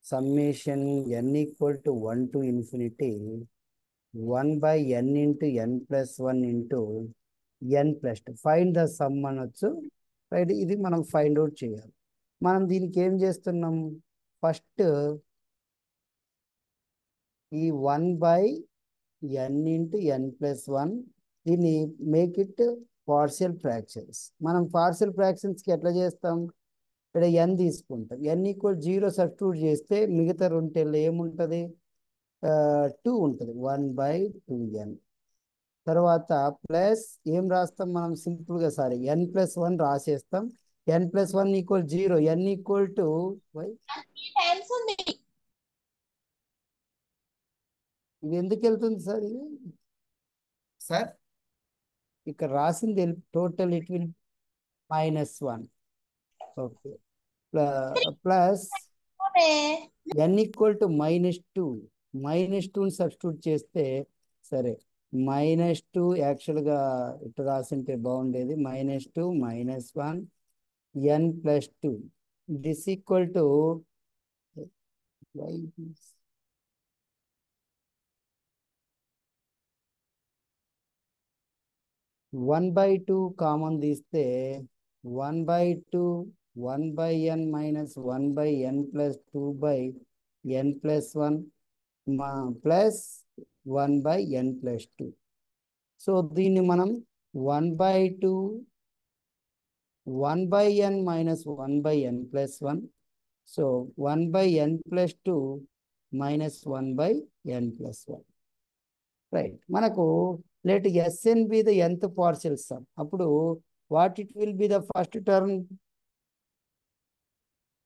summation n equal to 1 to infinity 1 by n into n plus 1 into n plus 2. Find the sum అనొచ్చు. Right, ఇది మనం find out చేయాలి. మనం దీనికి ఏం చేస్తున్నాం? ఫస్ట్ ఈ 1 by n into n plus 1 దీన్ని మేక్ ఇట్ పార్షియల్ ఫ్రాక్షన్స్. మనం పార్షియల్ ఫ్రాక్షన్స్కి ఎట్లా చేస్తాం? ఇక్కడ n తీసుకుంటాం. n ఈక్వల్ 0 సబ్స్టిట్యూట్ చేస్తే మిగతా రెండు టెల్లో ఏముంటుంది? 2 ఉంటుంది. 1/2n. తర్వాత ప్లస్ ఏం రాస్తాం మనం? సింపుల్గా sorry n plus 1 రాసేస్తాం. n plus 1 equal 0. n equal to ఇది ఎందుకు వెళ్తుంది సార్? ఇది సార్ ఇక్కడ రాసింది total it will -1. Okay, plus n equal to -2. -2ని సబ్స్టిట్యూట్ చేస్తే సరే -2 యాక్చువల్గా ఇటు రాసింటే బాగుండేది. -2 -1 n plus 2 this equal to 1/2 common తీస్తే 1/2 1/n minus 1/n plus 2/n plus 1 plus 1/n plus 2. So దీన్ని మనం 1/2 1/n minus 1/n plus 1. So 1/n plus 2 minus 1/n plus 1. Right, మనకు let Sn be the nth partial sum. అప్పుడు what it will be the first term?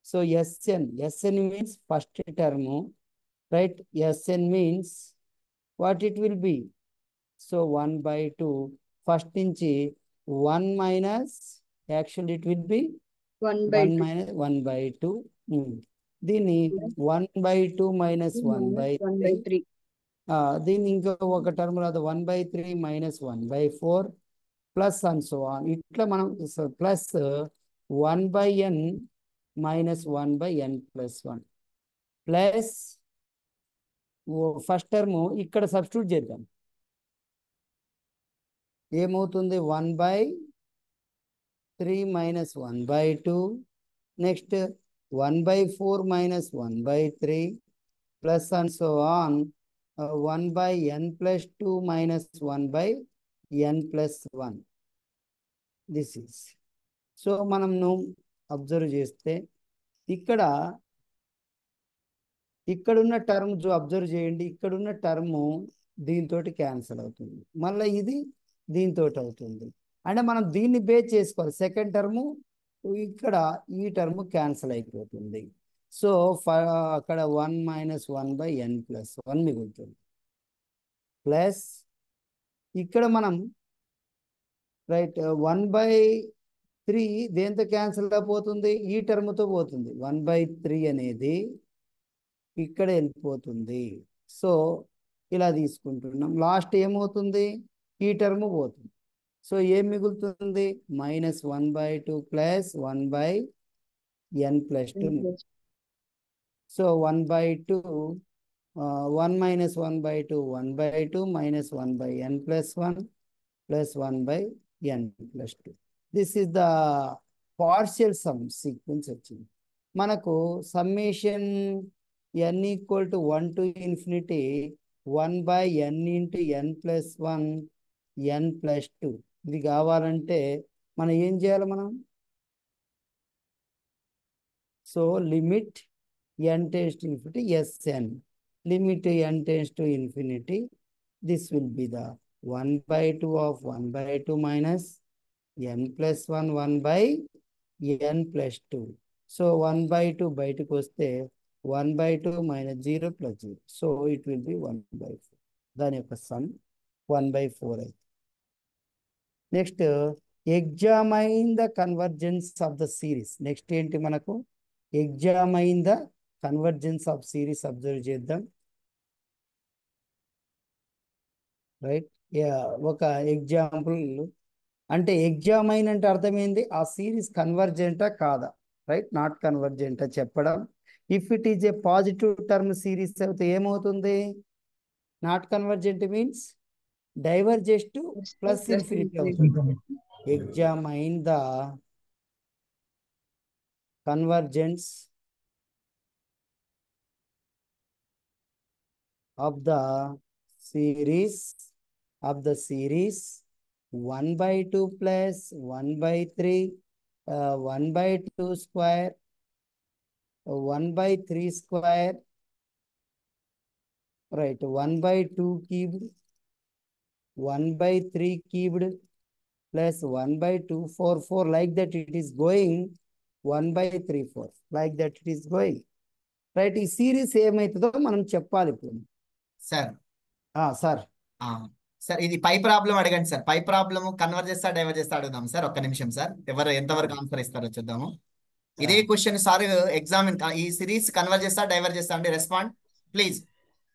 So Sn means first term, right? Sn means what it will be? So 1/2 first నుంచి 1 minus, actually it will be 1 minus 1/2. దీన్ని 1/2 minus 1/3. దీన్ని ఇంకా ఒక term రాదు, 1/3 minus 1/4 plus and so on. ఇట్లా మనం plus 1/n minus 1/n plus 1 plus first term ఇక్కడ substitute చేద్దాం. ఏమవుతుంది? 1/3 minus 1/2 next 1/4 minus 1/3 plus and so on 1/n plus 2 minus 1/n plus 1. This is. So మనం అబ్జర్వ్ చేస్తే ఇక్కడున్న term observe చేయండి. ఇక్కడున్న టర్ము దీంతో క్యాన్సిల్ అవుతుంది, మళ్ళీ ఇది దీంతో అవుతుంది. అంటే మనం దీన్ని బేస్ చేసుకోవాలి. సెకండ్ టర్ము ఇక్కడ ఈ టర్ము క్యాన్సిల్ అయిపోతుంది. సో అక్కడ 1 minus 1/n plus 1 మిగులుతుంది. ప్లస్ ఇక్కడ మనం రైట్ 1/3 దేంతో క్యాన్సిల్ అయిపోతుంది? ఈ టర్మ్తో పోతుంది. 1/3 అనేది ఇక్కడ వెళ్ళిపోతుంది. సో ఇలా తీసుకుంటున్నాం. లాస్ట్ ఏమవుతుంది? ఈ టర్మ్ పోతుంది. సో ఏం మిగులుతుంది? -1/2 plus 1/n plus 2. So 1/2 1 minus 1/2 1/2 minus 1/n plus 1 plus 1/n plus 2. This is the partial some sequence వచ్చింది మనకు. Summation n equal to 1 to infinity 1/n into n plus 1 n plus 2. ఇది కావాలంటే మనం ఏం చేయాలి? మనం so limit n tends to infinity Sn, limit n tends to infinity, this will be the 1/2 of 1/2 minus n plus 1 1/n plus 2. So 1/2 బయటకు వస్తే 1/2 minus 0 plus 0. So it will B 1/4. దాని యొక్క సమ్ 1/4 అయితే. Next ఎగ్జామైన్ the convergence of the series. Next ఏంటి మనకు? ఎగ్జామైన్ the convergence of series observe చేద్దాం. Right, ఒక example అంటే ఎగ్జామైన్ అంటే అర్థమైంది ఆ సిరీస్ కన్వర్జెంటా కాదా. రైట్, నాట్ కన్వర్జెంట్ అని చెప్పడం. If it is a positive term series అయితే ఏమవుతుంది? Not convergent means diverges to plus infinity అవుతుంది. Examine the convergence of the series 1/2 plus 1/3 1/2 square 1/3 square, right, 1/2 cubed 1/3 cubed plus 1/244, like that it is going 1/3/4, like that it is going, right. ఈ series ఏమైతుందో మనం చెప్పాలి ఇప్పుడు. Sir sir sir ఇది పై problem అడగండి sir. పై problem convert చేస్తా divert చేస్తా అడుగుదాం సార్. ఒక్క నిమిషం సార్, ఎవరు ఎంతవరకు ఆన్సర్ ఇస్తారో చూద్దాము. ఇదే క్వశ్చన్ సార్ ఎగ్జామిన్ ఈ సిరీస్ కన్వర్ట్ చేస్తా డైవర్ట్ చేస్తా అంటే రెస్పాండ్ ప్లీజ్.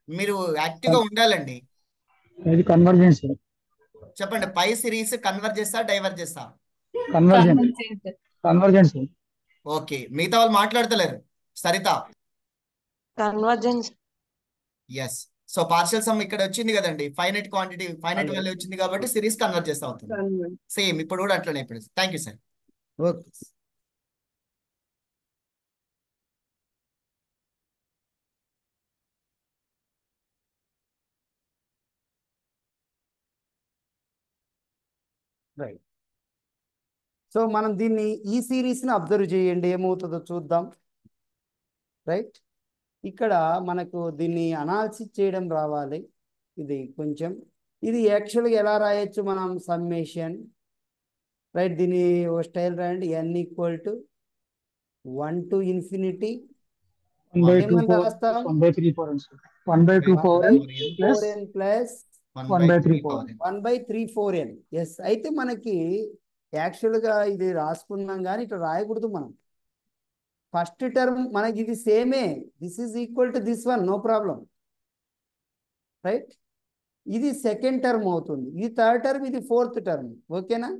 మీరు యాక్టివ్ గా ఉండాలండి. ఇది కన్వర్జెన్స్. చెప్పండి, పై సిరీస్ కన్వర్ట్ చేస్తా డైవర్ట్ చేస్తా? కన్వర్జెన్స్. ఓకే, మిగతా వాళ్ళు మాట్లాడతలేరు. Saritha convergence. Yes. So partial sum ఇక్కడ వచ్చింది కదండి, ఫైనైట్ క్వాంటిటీ ఫైనైట్ వాల్యూ వచ్చింది కాబట్టి సిరీస్ కన్వర్ట్ చేస్తా అవుతుంది. సేమ్ ఇప్పుడు కూడా అట్లనే. ఇప్పుడు thank you sir. Okay. Right. So మనం దీన్ని ఈ సిరీస్ని అబ్జర్వ్ చేయండి, ఏమవుతుందో చూద్దాం. రైట్, ఇక్కడ మనకు దీన్ని అనాలిసిస్ చేయడం రావాలి. ఇది కొంచెం ఇది యాక్చువల్గా ఎలా రాయొచ్చు మనం? Summation, right. దీన్ని ఓ స్టైల్ రాయండి, n equal to 1 to infinity 1/3/4n plus 1/3/4n. Yes. అయితే మనకి యాక్చువల్గా ఇది రాసుకున్నాం కానీ ఇట్లా రాయకూడదు మనం. ఫస్ట్ టర్మ్ మనకి ఇది సేమే, this is equal to this one, no problem, right. ఇది సెకండ్ టర్మ్ అవుతుంది, ఇది థర్డ్ టర్మ్, ఇది ఫోర్త్ టర్మ్. ఓకేనా?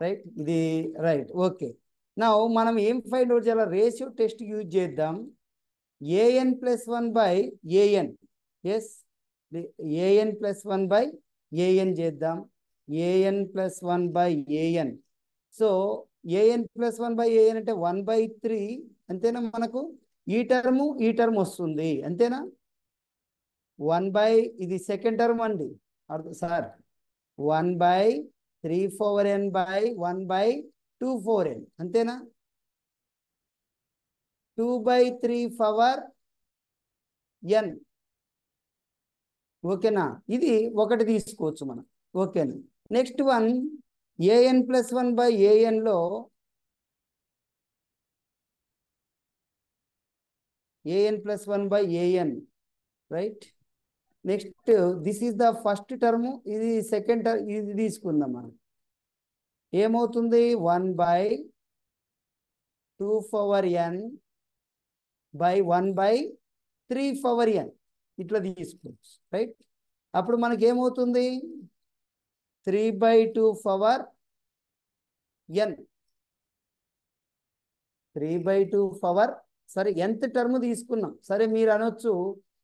రైట్, ఇది రైట్. ఓకే, నా మనం ఏం ఫైండ్ అవుట్ చేయాలి? రేషియో టెస్ట్ యూజ్ చేద్దాం. an+1/an. ఎస్, an+1/an చేద్దాం. an+1/an. సో an+1/an అంటే 1/3 అంతేనా? మనకు ఈ టర్మ్ వస్తుంది అంతేనా? ఇది సెకండ్ టర్మ్ అండి సార్. 1/3/n/1/2/4n అంతేనా? 2/3/n. ఓకేనా? ఇది ఒకటి తీసుకోవచ్చు మనం. ఓకేనా? నెక్స్ట్ వన్ an+1/an లో an+1/an, right. Next this is the first term, ఇది సెకండ్ టర్మ్, ఇది తీసుకుందాం మనం. ఏమవుతుంది? 1/2/n/1/3/n ఇట్లా తీసుకోవచ్చు, రైట్. అప్పుడు మనకి ఏమవుతుంది? 3/2/n 3/2 సరే nth టర్మ్ తీసుకున్నాం. సరే, మీరు అనొచ్చు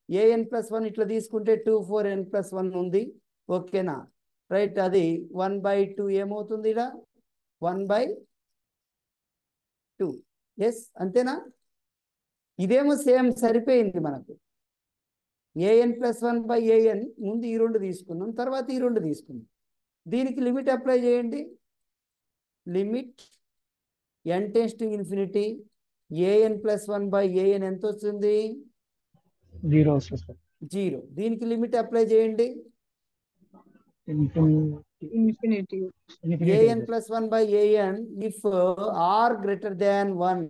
an+1 ఇట్లా తీసుకుంటే 2/4n+1 ఉంది. ఓకేనా? రైట్, అది 1/2 ఏమవుతుంది? ఇలా 1/2. ఎస్, అంతేనా? ఇదేమో సేమ్ సరిపోయింది మనకు. an+1/an ముందు ఈ రెండు తీసుకున్నాం, తర్వాత ఈ రెండు తీసుకున్నాం. దీనికి లిమిట్ అప్లై చేయండి. లిమిట్ n → ∞, an+1/an ఎంత వస్తుంది? 0 వస్తుంది. 0. దీనికి లిమిట్ అప్లై చేయండి. Infinity. an+1/an if r greater than 1,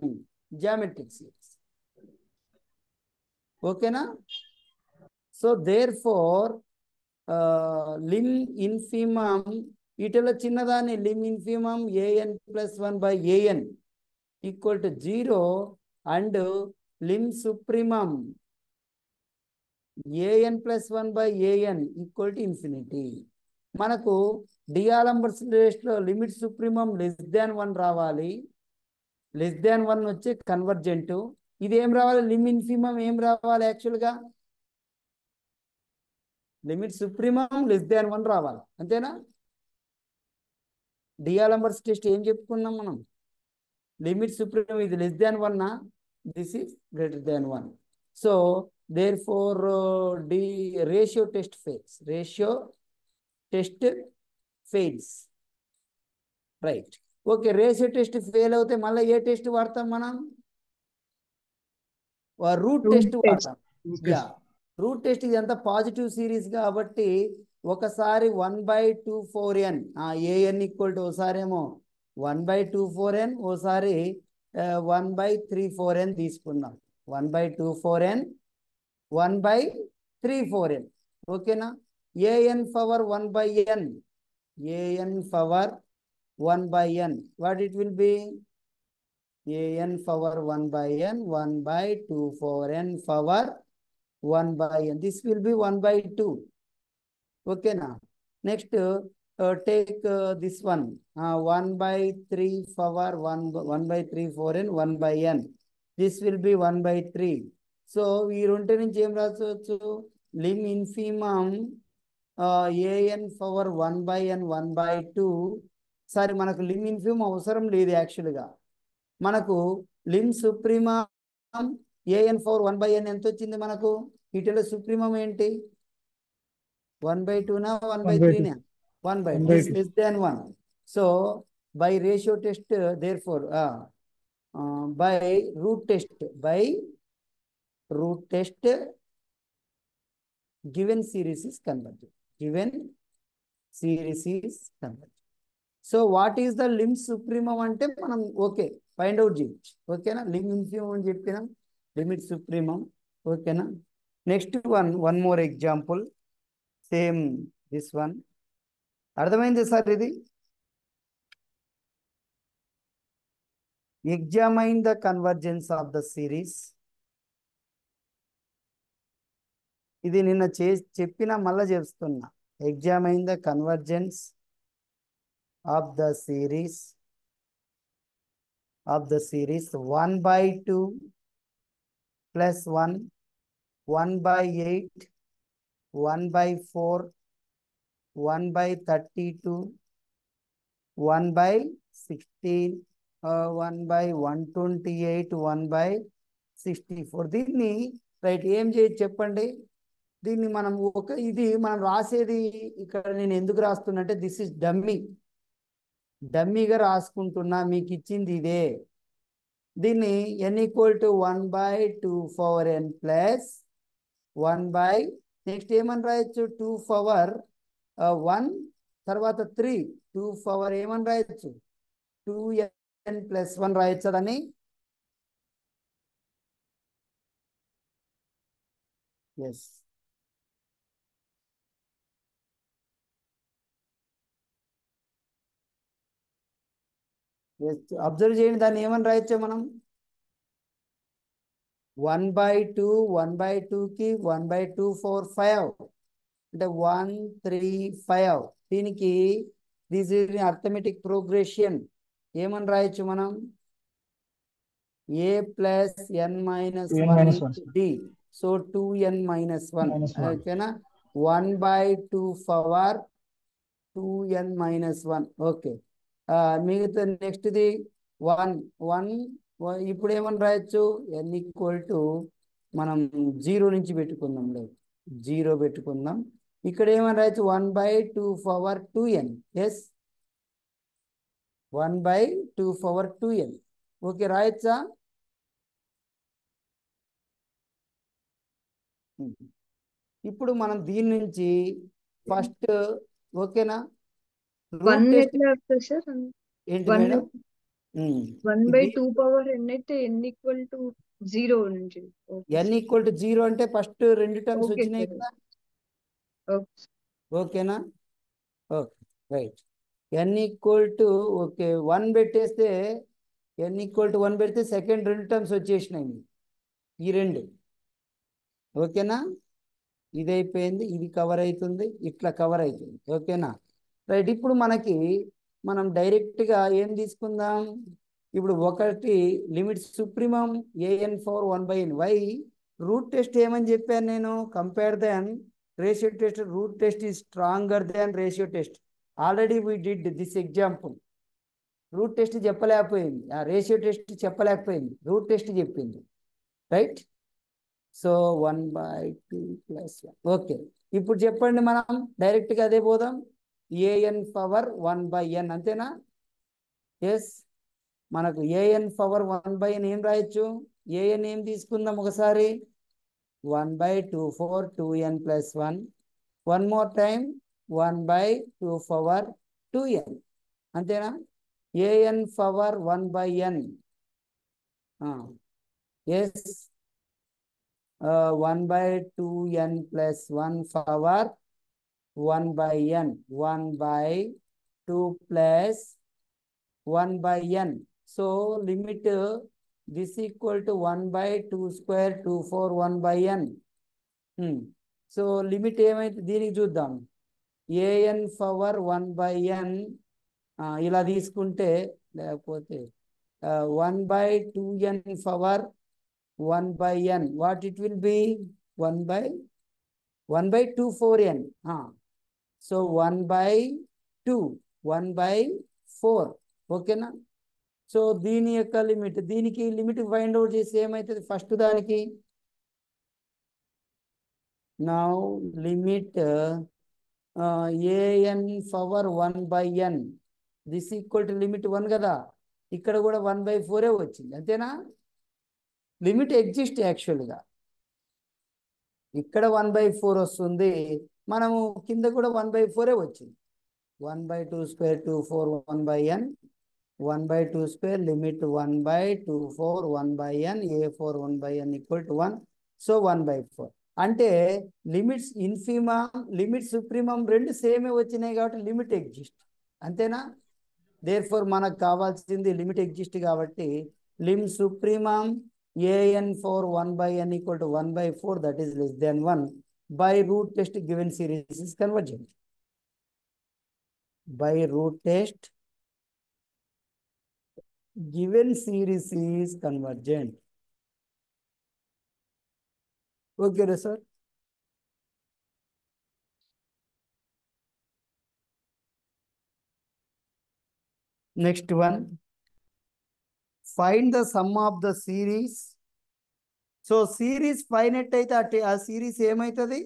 geometric series. ఓకేనా? So therefore lim infimum, ఇటలో చిన్నదాన్ని lim infimum an+1/an equal to 0 and lim supremum an+1/an equal to infinity. మనకు డిఆలంబర్ట్స్ టెస్ట్లో లిమిట్ సుప్రీమమ్ <1 రావాలి, <1 వచ్చే కన్వర్జెంట్. ఇది ఏం రావాలి, లిమ్ ఇన్ఫిమం ఏం రావాలి యాక్చువల్గా, లిమిట్ సుప్రీమం <1 రావాలి, అంతేనా? డిఆర్ఎంబర్స్ టెస్ట్ ఏం చెప్పుకున్నాం మనం, లిమిట్ సుప్రీమం ఇది <1, this is <1. So therefore the ratio test fails, right. Okay, ratio test fail అవుతే మళ్ళీ ఏ టెస్ట్ వాడతాం మనం, రూట్ టెస్ట్ వాడతాం. యా, రూట్ టెస్ట్ ఇదంతా పాజిటివ్ సిరీస్ కాబట్టి ఒకసారి 1/24n an ఈక్వల్ టు ఒకసారి ఏమో 1/24n, ఓసారి 1/34n తీసుకుందాం. 1/24n 1/34n, ఓకేనా? an power 1/n, an power 1/n, what it will be, an power 1/n 1/24n power 1/n, this will be 1/2, ఓకేనా? Next take this one, 1/3 power 1/34n 1/n, this will be 1/3. So ఈ రెండు నుంచి ఏం రాసుకోవచ్చు, lim infimum an power 1/n 1/2. Sorry, మనకు lim infimum అవసరం లేదు యాక్చువల్గా, మనకు లిమ్ సుప్రీమం an పవర్ 1/n ఎంత వచ్చింది మనకు, వీటిలో సుప్రీమం ఏంటి, 1/2 1/3, 1/2, this <1. So by ratio test, therefore by root test given series is convergent, so what is the lim supremum ante manam okay find out cheyచ్చు, ఓకేనా? lim infimum అని చెప్పినాం, limit supremum, ఓకేనా? Next one more example, same this one. అర్థమైంది sir ఇది? ఎగ్జామైన్ the convergence of the series. ఇది నిన్న చెప్పిన మళ్ళా చెప్తున్నా, ఎగ్జామైన్ the convergence of the series 1/2 + 1, 1/8, 1/4, 1/32, 1/16, 1/128, 1/64. దీన్ని రైట్ ఏం చేయొచ్చు చెప్పండి, దీన్ని మనం ఇది మనం రాసేది ఇక్కడ నేను ఎందుకు రాస్తున్నా అంటే దిస్ ఇస్ డమ్మీగా రాసుకుంటున్నా, మీకు ఇచ్చింది ఇదే. దీన్ని n = 1/2n ప్లస్ 1/ నెక్స్ట్ ఏమని రాయొచ్చు, 2 పవర్ 1 తర్వాత 3, 2 పవర్ ఏమని రాయొచ్చు, 2n + 1 రాయొచ్చు అని. ఎస్, అబ్జర్వ్ చేయండి, దాన్ని ఏమని రాయొచ్చు మనం, 1/2, 1/2కి 1/2 4 5 అంటే 1 3 5. దీనికి దిస్ ఇస్ అర్థమెటిక్ ప్రోగ్రెషన్, ఏమని రాయొచ్చు మనం, a + n - 1 d, so 2n - 1, ఓకేనా? 1/2 పవర్ 2n - 1, ఓకే. మిగతా నెక్స్ట్ది 1 ఇప్పుడు ఏమని రాయొచ్చు, n = మనం 0 నుంచి పెట్టుకుందాం, లేదు 0 పెట్టుకుందాం. ఇక్కడ ఏమని రాయొచ్చు, 1/2 power 2n, yes 1/2 power 2n, okay రాయొచ్చా? ఇప్పుడు మనం దీని నుంచి ఫస్ట్, ఓకేనా, రూట్ టెస్ట్ ఏంటి మేడం, 1/2 పవర్ n అయితే n = 0 నుంచి, n = 0 అంటే ఫస్ట్ రెండు టర్మ్స్ ఓకే వచ్చినాయి సార్, కదా, ఓకే ఓకేనా? ఓకే రైట్, n = ఓకే 1 పెట్టేస్తే, n = 1 పెడితే సెకండ్ రెండు టర్మ్స్ వచ్చేసినాయి, ఈ రెండు, ఓకేనా? ఇది అయిపోయింది, ఇది కవర్ అవుతుంది, ఇట్లా కవర్ అవుతుంది, ఓకేనా? రైట్, ఇప్పుడు మనం డైరెక్ట్గా ఏం తీసుకుందాం, ఇప్పుడు ఒకటి limit supremum a n power 1/n. Why root test ఏమని చెప్పాను నేను? Compare then ratio test. Root test is stronger then ratio test. Already we did this example. Root test చెప్పలేకపోయింది, ఆ రేషియో టెస్ట్ చెప్పలేకపోయింది, రూట్ టెస్ట్ చెప్పింది. రైట్? సో 1/2 + 1. ఓకే, ఇప్పుడు చెప్పండి, మనం డైరెక్ట్గా అదే పోదాం. ఏఎన్ పవర్ 1/n అంతేనా? ఎస్, మనకు ఏఎన్ పవర్ 1/n ఏం రాయొచ్చు? ఏఎన్ ఏం తీసుకుందాం ఒకసారి? 1/24 2n + 1. One more time 1/2 2n అంతేనా? A N power 1/n. Yes, 1/2n + 1 power 1/n. 1/2 + 1/n. So limit this equal to 1/2² 24 1/n. So limit ఏమైతే దీనికి చూద్దాం. ఏఎన్ పవర్ 1/n ఇలా తీసుకుంటే, లేకపోతే 1/2n power 1/n. What it will B? 1/24n. So 1/2 1/4. ఓకేనా? So దీని యొక్క లిమిట్, దీనికి లిమిట్ ఫైండ్ అవుట్ చేసి ఏమవుతుంది? ఫస్ట్ దానికి now limit A N power 1/n this equal to limit 1 కదా, ఇక్కడ కూడా 1/4 వచ్చింది అంతేనా? లిమిట్ ఎగ్జిస్ట్ యాక్చువల్గా. ఇక్కడ 1/4 వస్తుంది, మనము కింద కూడా 1/4 వచ్చింది. 1/2² 24 1/n. 1/2² limit 1/24 1/n. A4 1/n = 1. So 1/4 అంటే లిమిట్స్ ఇన్ఫిమమ్ లిమిట్ సుప్రీమం రెండు సేమే వచ్చినాయి కాబట్టి లిమిట్ ఎగ్జిస్ట్ అంతేనా? దేర్ఫోర్ మనకు కావాల్సింది లిమిట్ ఎగ్జిస్ట్ కాబట్టి lim supremum a n power 1/n = 1/4, that is less then 1 by root test given series is convergent. By root test given series is convergent. Okay, sir. Next one, find the sum of the series. So series finite అయితే ఆ series ఏమవుతుంది?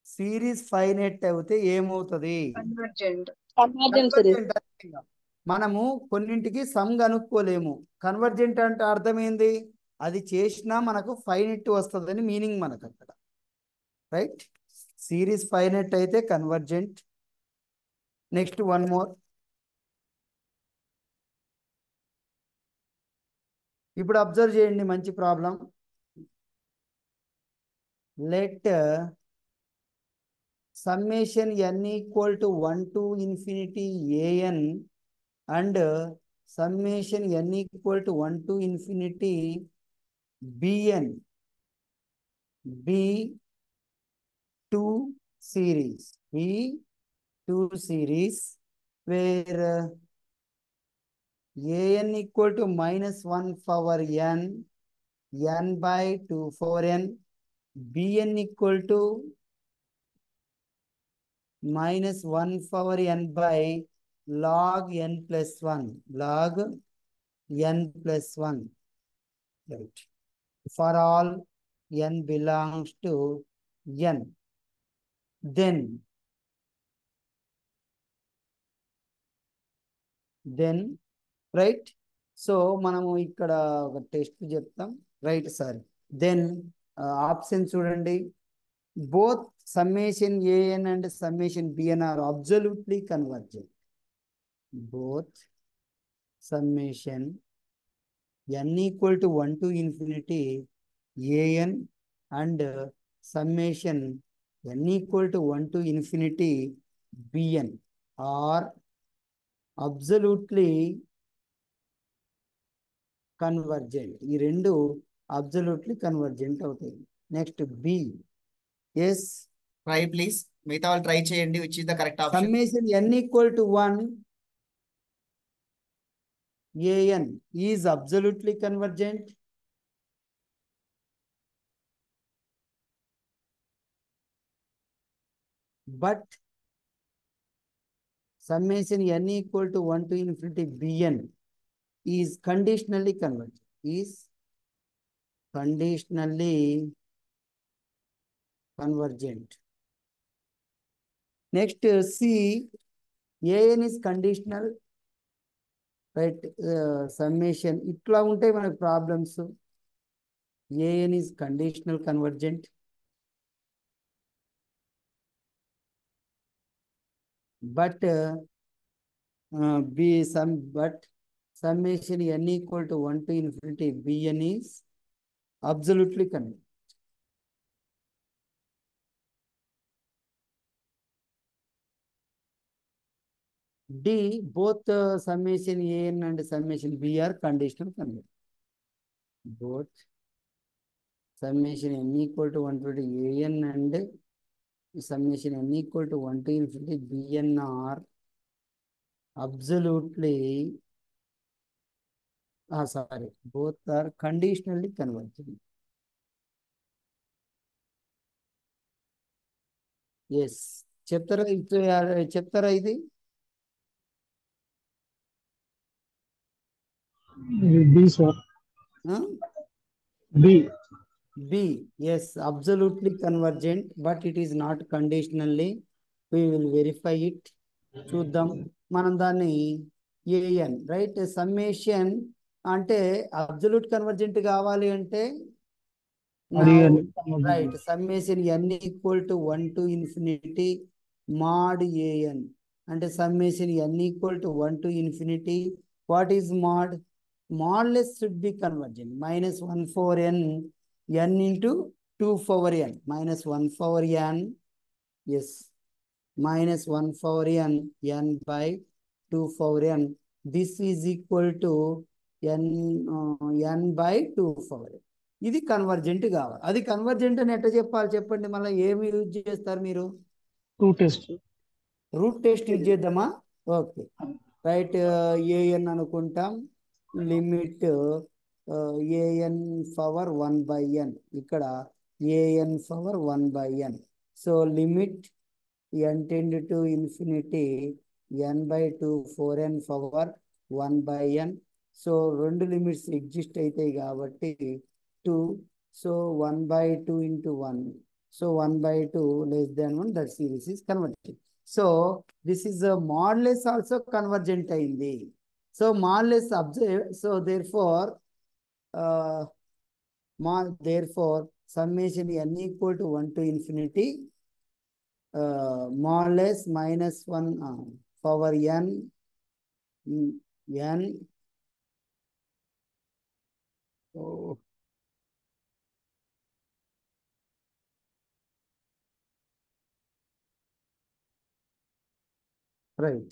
Series finite అయితే ఏమవుతుంది? Convergent. Convergent. మనము కొన్నింటికి some కనుక్కోలేము. Convergent అంటే అర్థం ఏంది? అది చేసినా మనకు ఫైనైట్ వస్తుందని మీనింగ్ మనకు అక్కడ. రైట్? సిరీస్ ఫైనైట్ అయితే కన్వర్జెంట్. Next one more. ఇప్పుడు అబ్జర్వ్ చేయండి, మంచి problem. Let summation n equal to 1 to infinity an and summation n equal to 1 to infinity bn be two series where an equal to -1 power n/24n, bn equal to -1 power n by log n plus 1. Log n plus 1. Right. For all n belongs to n. Then right. So మనము ఇక్కడ ఒక test చెప్తాం. Right sir. Then option చూడండి. Both summation an and summation bn are absolutely convergent. Both summation n equal to 1 to infinity an and summation n equal to 1 to infinity bn are absolutely convergent. ఈ రెండు absolutely convergent అవుతాయి. Next B. Yes, try please. మిగతా వాళ్ళు try చేయండి. Which is the correct option? Summation n equal to 1 an is absolutely convergent. But summation n equal to 1 to infinity bn is conditionally convergent. Is conditionally convergent. Next, C, an is conditional, right? Summation itla untai manaku problems. an is conditional convergent. But but summation n equal to 1 to infinity bn is absolutely convergent. D, both summation an and summation b are conditional convergent. Both summation n equal to 1 to an and summation n equal to 1 to infinity bn are absolutely, both are conditionally convergent. Yes. చెప్తారా ఇది? B, sir. B. B, yes, absolutely convergent, but it is not conditionally. We will verify it. చూద్దాం మనం దాన్ని an, right? Summation అంటే absolute convergent కావాలి అంటే right, summation n equal to 1 to infinity mod an అంటే summation n equal to 1 to infinity what is mod? Modulus should be convergent. Minus 1 for n into 2 power n. Minus 1 power n. Yes. Minus 1 power n by 2 power n. This is equal to n by 2 power n. ఇది convergent కావాలి. అది convergent అని ఎట్లా చెప్పాలి చెప్పండి? మళ్ళీ ఏమి use చేస్తారు మీరు? రూట్ టెస్ట్ యూజ్ చేద్దామా? Okay, right. an అనుకుంటాం. Limit an power 1 by n. ఇక్కడ an power 1 by n. So limit n tend to infinity n by 2 4n power 1 by n. So రెండు లిమిట్స్ ఎగ్జిస్ట్ అవుతాయి కాబట్టి 2. So 1 by 2 into 1. So 1 by 2 less than 1. That series is convergent. So this is a modulus also convergent అయింది. So modulus observe. So therefore summation n equal to 1 to infinity modulus minus 1 power n oh, right.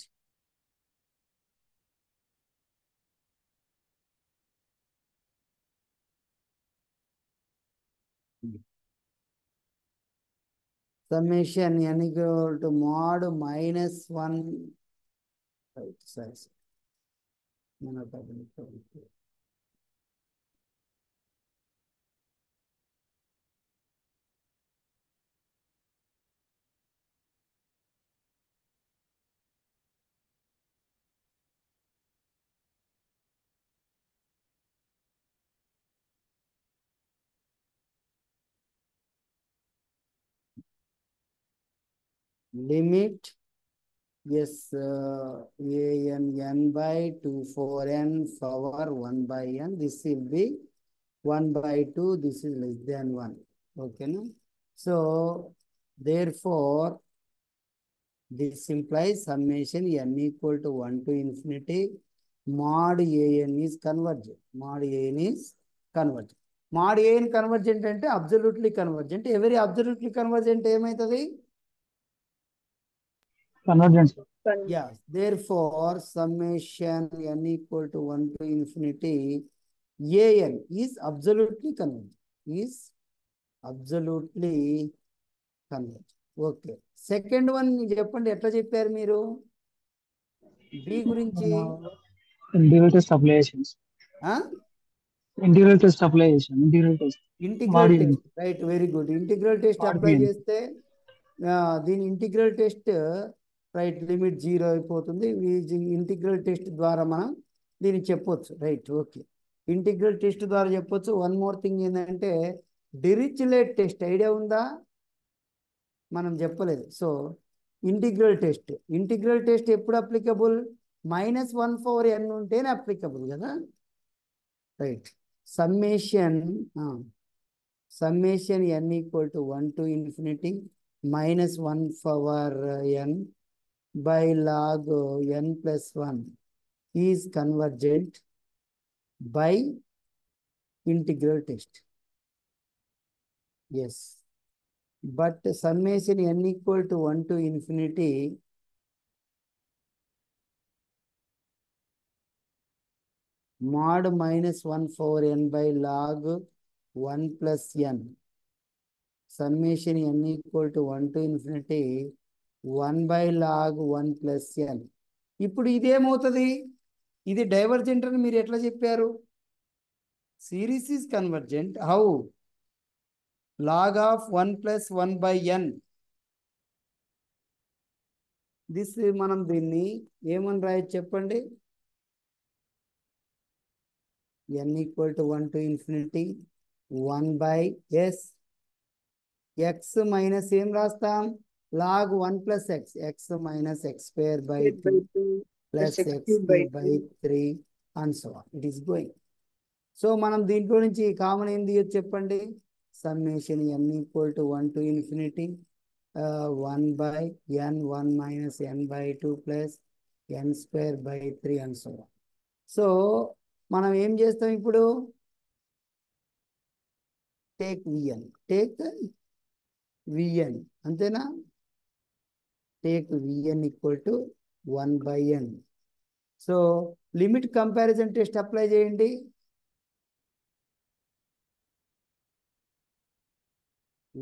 Summation n equal to mod minus 1. Right, sorry. Limit, yes, n by 2 4n power 1 by n. This will be 1 by 2. This is less than 1. Okay, no? So therefore this implies summation n equal to 1 to infinity mod an is convergent. Mod an is convergent. Mod an convergent అంటే absolutely convergent. Every absolutely convergent ఏమైతది? Convergence. Yes. Therefore, summation n equal to 1 to infinity an is absolutely convergent. Is absolutely convergent. Okay. Second one చెప్పండి, ఎట్లా చెప్పారు మీరు? B గురించి Integral test applications. Integral test application. Integral test. Integral Module. Test, right, very good. Integral test apply Module. చేస్తే దీని integral test, right, limit 0 అయిపోతుంది. Integral test ద్వారా మనం దీన్ని చెప్పొచ్చు, రైట్, ఓకే. ఇంటిగ్రల్ టెస్ట్ ద్వారా చెప్పొచ్చు. వన్ మోర్ థింగ్ ఏంటంటే డిరిచ్లెట్ టెస్ట్ ఐడియా ఉందా? మనం చెప్పలేదు. సో ఇంటిగ్రల్ టెస్ట్ ఎప్పుడు అప్లికబుల్? -1/n ఉంటేనే అప్లికబుల్ కదా, right. Summation n = 1 to infinity -1/n by log n plus 1 is convergent by integral test. Yes, but summation n = 1 to infinity mod -1/n by log 1 plus n. Summation n = 1 to infinity 1 by log 1 plus n. ఇప్పుడు ఇదేమవుతుంది? ఇది divergent అని మీరు ఎట్లా చెప్పారు? Series is convergent. How? log of 1 plus 1 by n. This మనం దీన్ని ఏమని రాయొచ్చు చెప్పండి? n = 1 to infinity 1 by s x minus ఏం రాస్తాం? log 1 plus x, x minus x square by 2 plus x cube by 3 and so on. It is going. So మనం దీంట్లో నుంచి కామన్ ఏం తీయొచ్చు చెప్పండి? Summation n = 1 to infinity 1 by n 1 minus n by 2 plus n square by 3 and so on. So మనం ఏం చేస్తాం ఇప్పుడు? టేక్ vn, అంతేనా? Take vn = 1 by n. So limit comparison test apply చేయండి.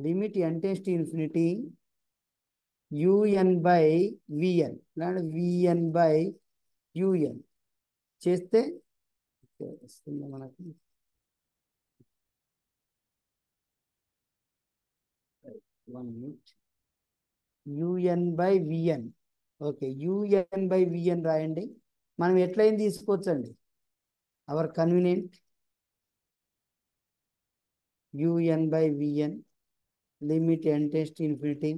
Limit n → infinity un by vn, లేదా vn by un చేస్తే వస్తుంది మనకి. un by vn, okay, un by vn రాయండి. మనం ఎట్లయినా తీసుకోవచ్చండి, our convenient. un by vn, limit n → infinity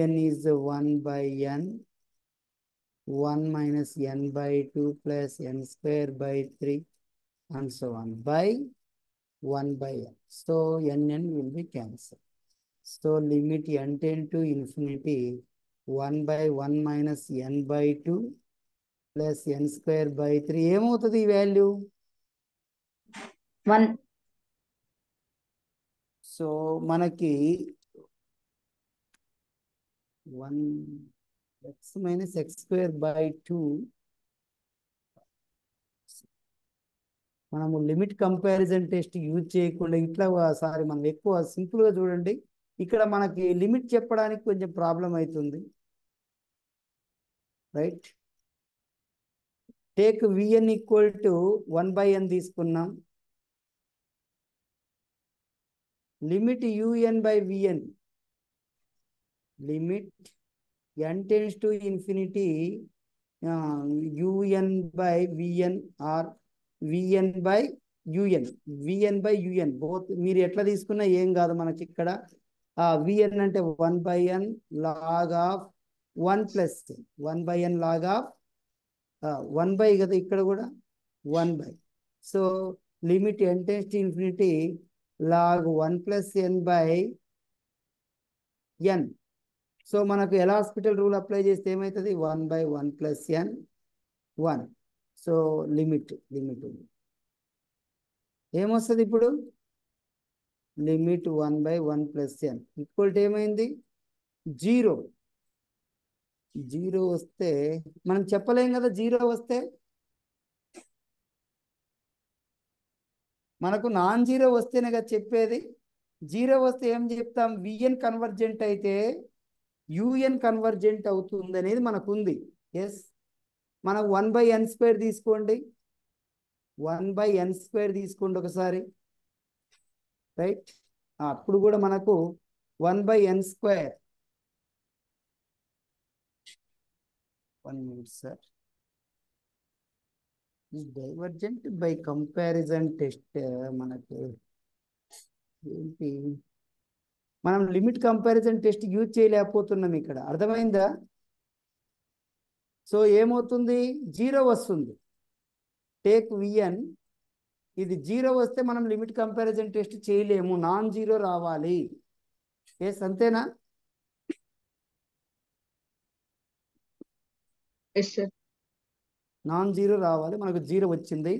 un is 1 by n 1 minus n by 2 plus n square by 3 and so on by 1 by n. So n will be cancelled. So limit n tend to infinity 1 by 1 minus n by 2 plus n square by 3. ఏమవుతుంది ఈ value? 1. So మనకి 1 x minus x square by 2. మనము limit comparison test use చేయకుండా ఇట్లా sorry మనం ఎక్కువ సింపుల్గా చూడండి. ఇక్కడ మనకి లిమిట్ చెప్పడానికి కొంచెం ప్రాబ్లం అవుతుంది, right. Take vn = 1 by n తీసుకున్నాం. Limit un by vn, limit n tends to infinity un by vn or vn by un both మీరు ఎట్లా తీసుకున్నా ఏం కాదు మనకి. ఇక్కడ vn అంటే 1 by n log of 1 plus 1 by n log of 1 by కదా, ఇక్కడ కూడా 1 by. So limit n tends to infinity log 1 plus n by n. So మనకు ఎలా హాస్పిటల్ రూల్ అప్లై చేస్తే ఏమవుతుంది? 1 by 1 plus n 1. So limit ఏమొస్తుంది ఇప్పుడు? Limit 1 by 1 plus n equal to ఏమైంది? 0 వస్తే మనం చెప్పలేం కదా. 0 వస్తే మనకు నాన్ జీరో వస్తేనే కదా చెప్పేది. 0 వస్తే ఏం చెప్తాం? vn కన్వర్జెంట్ అయితే un కన్వర్జెంట్ అవుతుంది అనేది మనకు ఉంది. ఎస్, మనం 1/n² తీసుకోండి, 1/n² తీసుకోండి ఒకసారి, రైట్. అప్పుడు కూడా మనకు 1/n². 1 minute sir. Divergent by comparison test మనకు ఏంటి, మనం లిమిట్ కంపారిజన్ టెస్ట్ యూజ్ చేయలేకపోతున్నాం ఇక్కడ, అర్థమైందా? సో ఏమవుతుంది, 0 వస్తుంది. టేక్ విఎన్, ఇది 0 వస్తే మనం లిమిట్ కంపారిజన్ టెస్ట్ చేయలేము, నాన్ జీరో రావాలి. ఎస్, అంతేనా? Yes sir. నాన్ జీరో రావాలి, మనకు 0 వచ్చింది,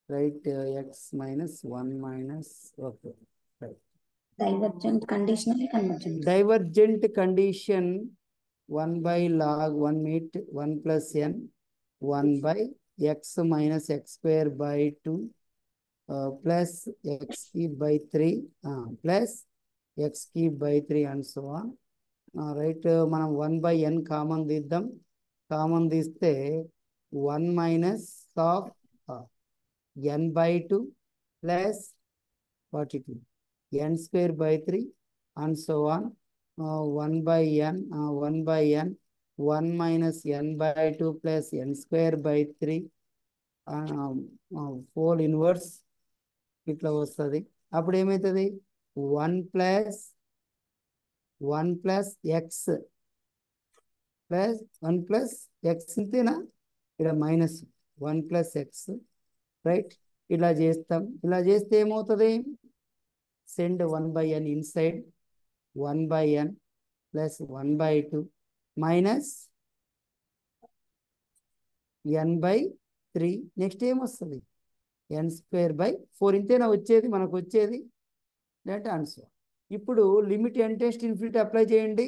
right. X minus 1 okay, right. Divergent conditional convergent. Divergent condition 1/log 1 meet 1 + n 1/x minus x²/2 plus x³ plus x³ and so on, right. మనం 1/n common తీద్దాం, common తీస్తే 1 minus of n/2 plus 42 n²/3 and so on, 1/n 1 minus n/2 plus n²/3 whole inverse ఇట్లా వస్తుంది. అప్పుడు ఏమవుతుంది, 1 + 1 + x ఇంతేనా, ఇక్కడ minus 1 + x, right. ఇలా చేస్తాం, ఇలా చేస్తే ఏమవుతుంది, send 1/n inside, 1/n plus 1/2 minus n/3. Next ఏమొస్తుంది, n²/4. ఇంతేనా వచ్చేది, మనకు వచ్చేది దట్ ఆన్సర్. ఇప్పుడు లిమిట్ n → ∞ అప్లై చేయండి.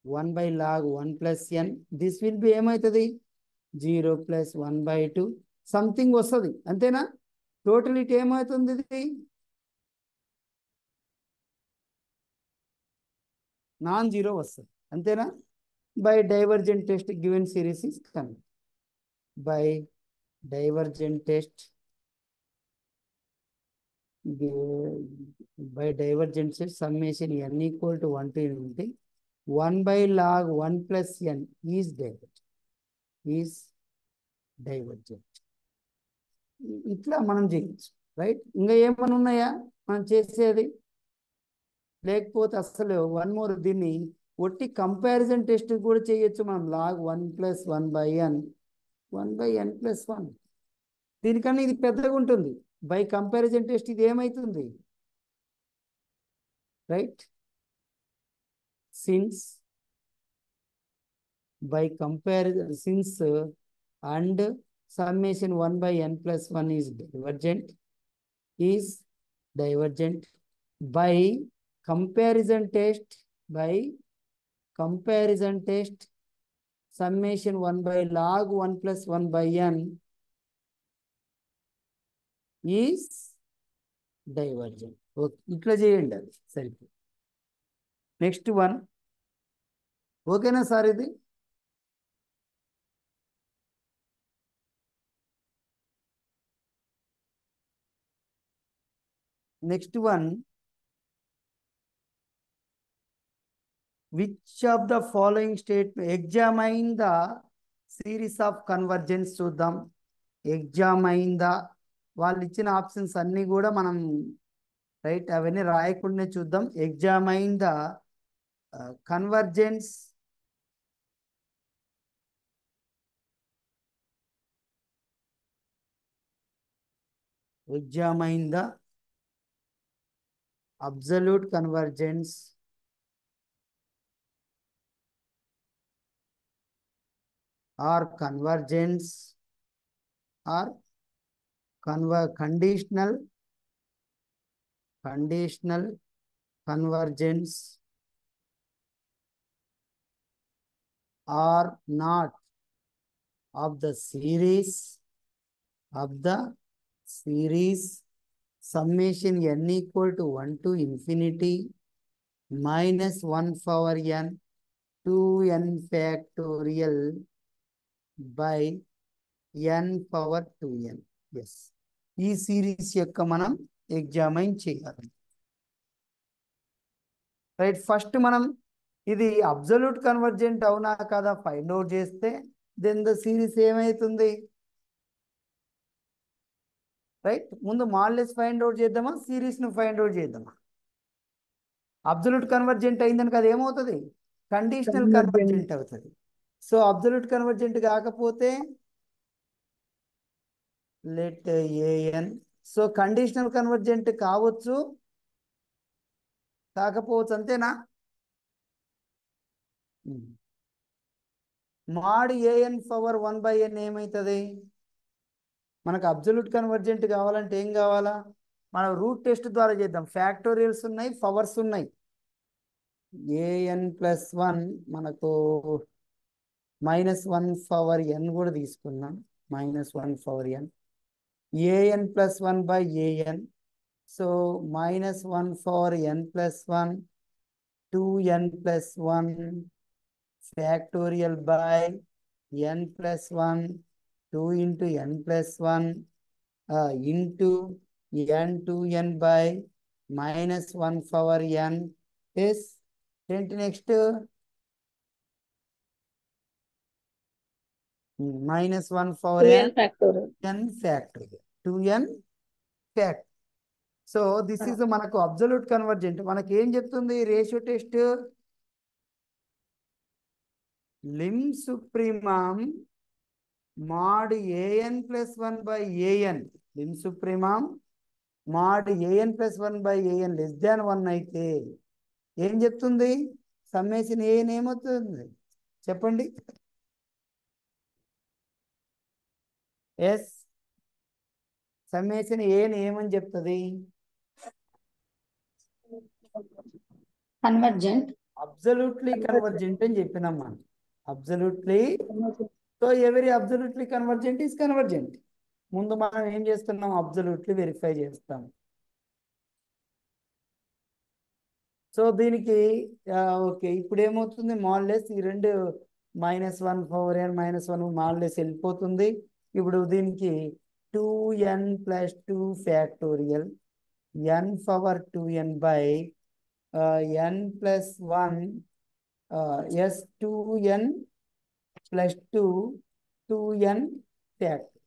1/log 1 + n, this will B ఏమవుతుంది, 0 + 1/2 సంథింగ్ వస్తుంది, అంతేనా? టోటల్ ఇట్ ఏమవుతుంది, ఇది నాన్ జీరో వస్తుంది, అంతేనా? By divergent test given series is కన్, by divergent test, by divergent test summation n = 1 to ∞, 1/log 1 + n is divergent. ఇట్లా మనం చేయొచ్చు, రైట్. ఇంకా ఏమైనా ఉన్నాయా మనం చేసేది, లేకపోతే అసలు వన్ మోర్, దీన్ని ఒట్టి కంపారిజన్ టెస్ట్ కూడా చేయొచ్చు మనం. log 1 + 1/n 1/n + 1, దీనికన్నా ఇది పెద్దగా ఉంటుంది. బై కంపారిజన్ టెస్ట్ ఇది ఏమవుతుంది, right. Since by comparison, since and summation 1/n + 1 is divergent by comparison test summation 1/log 1 + 1/n is divergent. Okay, ఇట్లా చేయండి, అది సరిపోతుంది. నెక్స్ట్ వన్, ఓకేనా సార్? ఇది next one, which of the following statement, examine the series of convergence చూద్దాం. ఎగ్జామైన్ the, వాళ్ళు ఇచ్చిన options అన్నీ కూడా మనం, రైట్, అవన్నీ రాయకుండానే చూద్దాం. ఎగ్జామైన్ the convergence absolute convergence or convergence or conditional convergence or not of the series summation n = 1 to ∞ -1/n 2n factorial by n power 2n. Yes, ఈ series యొక్క మనం ఎగ్జామైన్ చేయాలి. రైట్, ఫస్ట్ మనం ఇది అబ్సల్యూట్ కన్వర్జెంట్ అవునా కదా ఫైండ్ అవుట్ చేస్తే then the series ఏమవుతుంది? రైట్, ముందు మాడ్యులస్ ఫైండ్ అవుట్ చేద్దామా, సిరీస్ను ఫైండ్ అవుట్ చేద్దామా? అబ్సల్యూట్ కన్వర్జెంట్ అయిందని కదా ఏమవుతుంది? కండిషనల్ కన్వర్జెంట్ అవుతుంది. సో అబ్సల్యూట్ కన్వర్జెంట్ కాకపోతే let a n. So conditional convergent కావచ్చు, కాకపోవచ్చు, అంతేనా? మాడ్ ఏఎన్ పవర్ 1/n ఏమవుతుంది? మనకు అబ్సల్యూట్ కన్వర్జెంట్ కావాలంటే ఏం కావాలా? మనం రూట్ టెస్ట్ ద్వారా చేద్దాం. ఫ్యాక్టోరియల్స్ ఉన్నాయి, పవర్స్ ఉన్నాయి. an+1 మనకు -1 పవర్ n కూడా తీసుకున్నాం. -1 power n. an+1/an. So -1 power n+1 2n+1 factorial by n+1 2 into n+1 into n2n by -1 power n is next -1 power n factorial. n factorial 2n fact. So this is మనకు absolute convergent. మనకి ఏం చెప్తుంది ratio test? Lim supremum mod an+1/an. Lim supremum mod an+1/an <1 అయితే ఏం చెప్తుంది? Summation an ఏమవుతుంది చెప్పండి? Yes, summation an ఏమని చెప్తుంది? కన్వర్జెంట్. అబ్సల్యూట్లీ కన్వర్జెంట్ అని చెప్పినాం మనం. Absolutely. So every absolutely convergent is convergent. ముందు మనం ఏం చేస్తున్నాం? అబ్సల్యూట్లీ వెరిఫై చేస్తాం. సో దీనికి ఓకే, ఇప్పుడు ఏమవుతుంది? మాడ్యులస్ ఈ రెండు -1 పవర్ n -1 మాడ్యులస్ వెళ్ళిపోతుంది. ఇప్పుడు దీనికి 2n+2 factorial n power 2n by n+1 s2n+2 2n factor.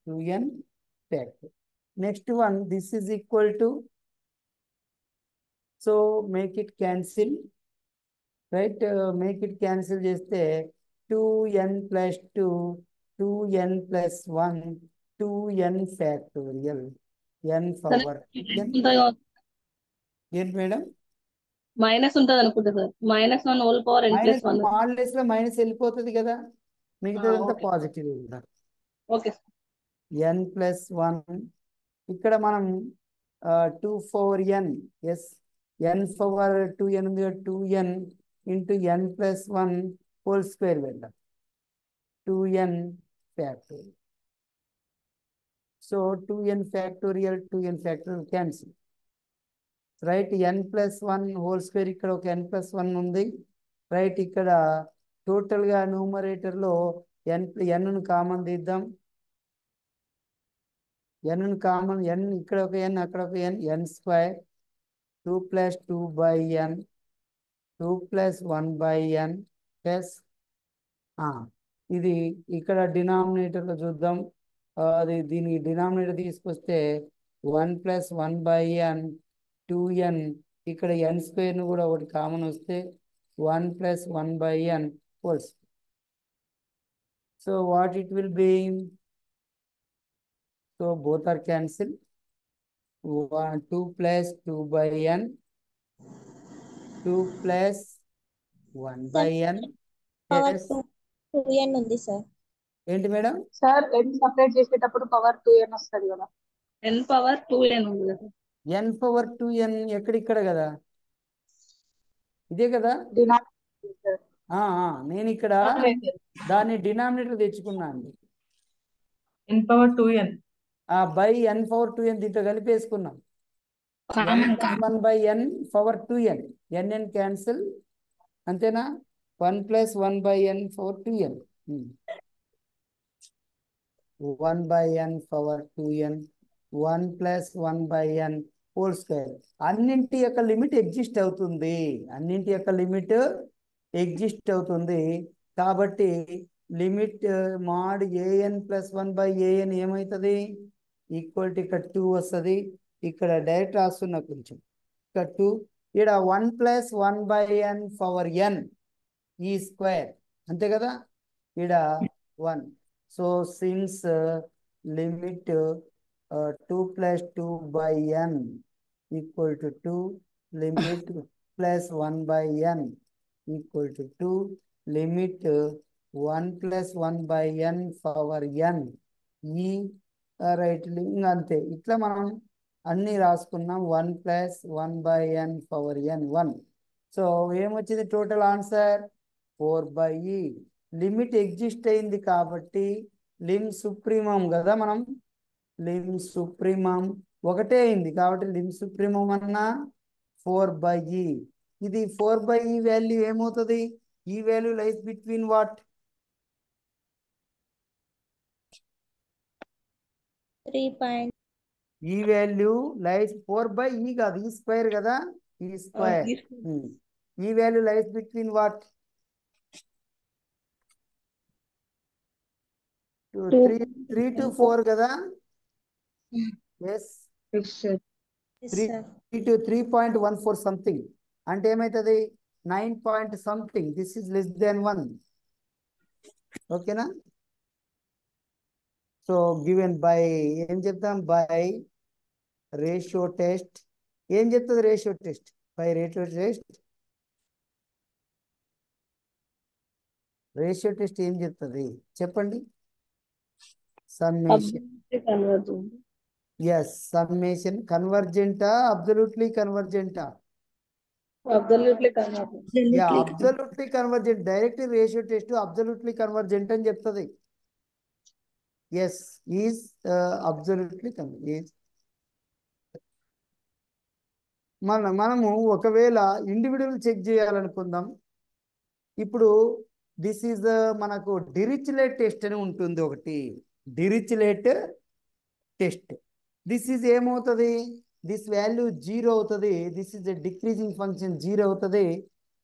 2n factor. Next one, this is equal to, so make it cancel, right? Make it cancel చేస్తే 2n+2 2n+1 2n factorial n power ఏంటి madam? Minus ఉంటుంది అనుకుంటా sir. -1 whole power n+1. Modulus లో minus వెళ్ళిపోతుంది కదా, మిగతాదంతా okay. Positive ఉండాలి. Okay. n+1 ఇక్కడ మనం 2 power n, yes, n power 2n ఉంది, 2n into n+1 whole square వెళ్దాం. 2n factorial. So 2n factorial cancel. Right, n+1 whole square, ఇక్కడ ఒక n+1 ఉంది. రైట్, ఇక్కడ టోటల్గా న్యూమరేటర్లో n కామన్ తీద్దాం. n కామన్, n ఇక్కడ ఒక n అక్కడ ఒక n, n² 2+2/n 2+1/n plus ఇది ఇక్కడ డినామినేటర్లో చూద్దాం. అది దీనికి డినామినేటర్ తీసుకొస్తే 1+1/n 2n, ఇక్కడ n² కూడా ఒకటి కామన్ వస్తే 1+1/n wholes. So what it will be? So both are cancelled. 2+2/n 2+1/n. Power 2n ఉంది సార్. ఏంటి మేడం? సార్ n సపరేట్ చేసేటప్పుడు పవర్ 2n వస్తుంది కదా. n పవర్ 2n ఉంది కదా. n పవర్ 2n ఎక్కడిక్కడ కదా, ఇదే కదా. నేను ఇక్కడ దాన్ని డినామినేటర్ తెచ్చుకున్నా అండి. n power 2n by n power 2n దీంట్లో కలిపేసుకున్నాం. 1/n power 2n, n cancel, అంతేనా? 1 plus 1 by n for 2n. 1 by n power 2n 1 plus 1 by n whole square. అన్నింటి యొక్క లిమిట్ ఎగ్జిస్ట్ అవుతుంది, అన్నింటి యొక్క లిమిట్ ఎగ్జిస్ట్ అవుతుంది. కాబట్టి limit mod a n plus 1 by a n ఏమవుతుంది? ఈక్వల్ టు ఇక్కడ 2 వస్తుంది. ఇక్కడ డైరెక్ట్ రాస్తున్నా కొంచెం. ఇక్కడ 2, ఇక్కడ 1 ప్లస్ 1 బై ఎన్ పవర్ ఎన్ ఈ స్క్వేర్, అంతే కదా? ఇక్కడ 1. So since limit 2 plus 2 by n equal to 2, limit plus 1 by n equal to 2, limit 1 plus 1 by n power n ఈ రైట్ లింగ్, అంతే. ఇట్లా మనం అన్ని రాసుకున్నాం. 1 plus 1 by n power n 1. So ఏమొచ్చింది total answer? 4 by e. Limit exist అయింది కాబట్టి lim supremum కదా, మనం లిమ్ సుప్రీమం ఒకటే అయింది కాబట్టి లిమ్ సుప్రీమం అన్నా 4 by e. ఇది 4 by e వాల్యూ ఏమవుతుంది? ఈ వాల్యూ లైస్ బిట్వీన్ వాట్? 3. ఈ వాల్యూ లైస్ 4 by e కాదు, ఈ స్క్వేర్ కదా, ఈ స్క్వేర్. ఈ value lies between what? 3 to 4 కదా. Yes, Yes, sir. 3 to 3.14 something. అంటే ఏమవుతుంది? 9 point something. This is less then 1. ఓకేనా? సో గివెన్ బై ఏం చెప్తాం? By ratio test. ఏం చెప్తుంది ratio test? By ratio test, ratio test ఏం చెప్తుంది చెప్పండి? సమ్మేషన్. ఎస్, సమ్మేషన్ కన్వర్జెంటా అబ్సల్యూట్లీ కన్వర్జెంటా? Absolutely convergent. Yeah, absolutely convergent. Direct ratio test absolutely convergent అని చెప్తుంది. Yes, is absolutely convergent. మనము ఒకవేళ ఇండివిజువల్ చెక్ చేయాలనుకుందాం. ఇప్పుడు దిస్ ఈజ్ మనకు డిరిచ్లెట్ టెస్ట్ అని ఉంటుంది ఒకటి, డిరిచ్లెట్ టెస్ట్. దిస్ ఈజ్ ఏమవుతుంది? దిస్ వాల్యూ 0 అవుతుంది. This is a decreasing function 0 అవుతుంది.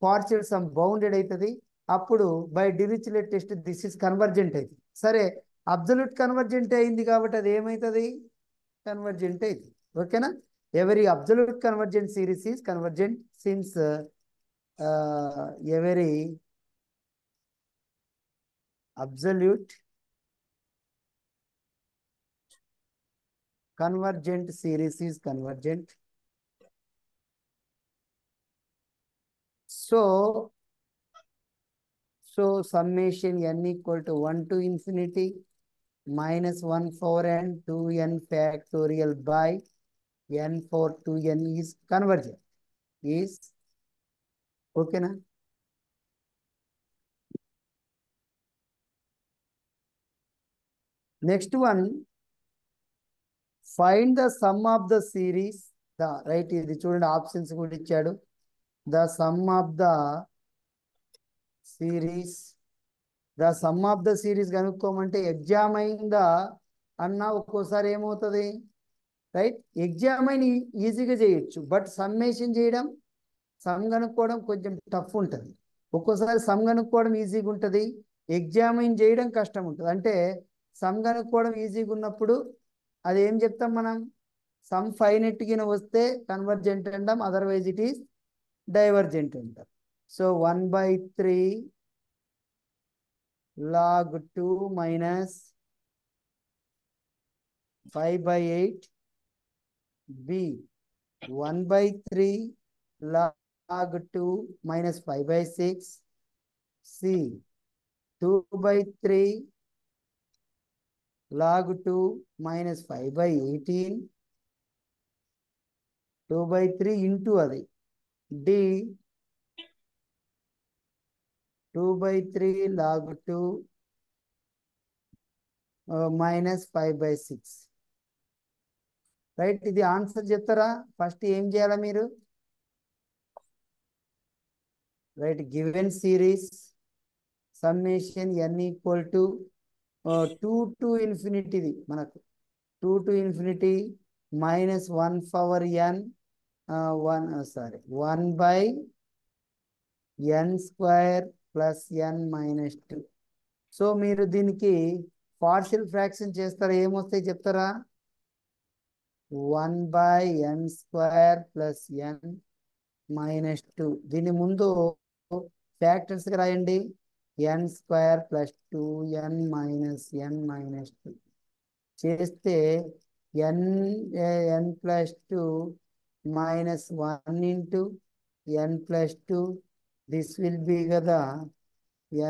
పార్షియల్ సమ్ బౌండెడ్ అవుతుంది. అప్పుడు by Dirichlet test this is convergent అవుతుంది. సరే, అబ్సల్యూట్ కన్వర్జెంట్ అయింది కాబట్టి అది ఏమవుతుంది? కన్వర్జెంట్ అవుతుంది. ఓకేనా? Every absolute convergent series is convergent since every absolute convergent series is convergent. So summation n equal to 1 to infinity minus 1 power n 2n factorial by n for 2n is convergent. Is okay na? Next one, find the sum of the series. The right ఇది చూడండి, options కూడా ఇచ్చాడు. The sum of the series. The sum of the series కనుక్కోమంటే examine the అన్న ఒక్కోసారి ఏమవుతుంది? Right, ఎగ్జామైన్ ఈజీగా చేయొచ్చు, బట్ సమ్మేషన్ చేయడం, సమ్ కనుక్కోవడం కొంచెం టఫ్ ఉంటుంది. ఒక్కోసారి సమ్ కనుక్కోవడం ఈజీగా ఉంటుంది, ఎగ్జామైన్ చేయడం కష్టం ఉంటుంది. అంటే సమ్ కనుక్కోవడం ఈజీగా ఉన్నప్పుడు అది ఏం చెప్తాం మనం? సమ్ ఫైనెట్ కింద వస్తే కన్వర్జెంట్ అంటాం, అదర్వైజ్ ఇట్ ఈస్ డైవర్జెంట్ అంటాం. So 1/3 log 2 minus 5/8 b 1/3 log 2 minus 5/6 c 2/3 log 2 minus 5/18 2/3 into అది d 2/3 log 2 minus 5/6. రైట్, ఇది ఆన్సర్ చెప్తారా? ఫస్ట్ ఏం చేయాలా మీరు? Right given series summation n equal to 2 to infinity మనకు 2 to infinity minus 1 power n 1 by n square plus n minus 2. So మీరు దీనికి partial fraction చేస్తారా, ఏమొస్తాయి చెప్తారా? 1 by n square plus n minus 2. దీని ముందు ఫ్యాక్టర్స్ రాయండి. n square plus 2n minus n minus 2 చేస్తే n plus 2 minus 1 into n plus 2. This will B కదా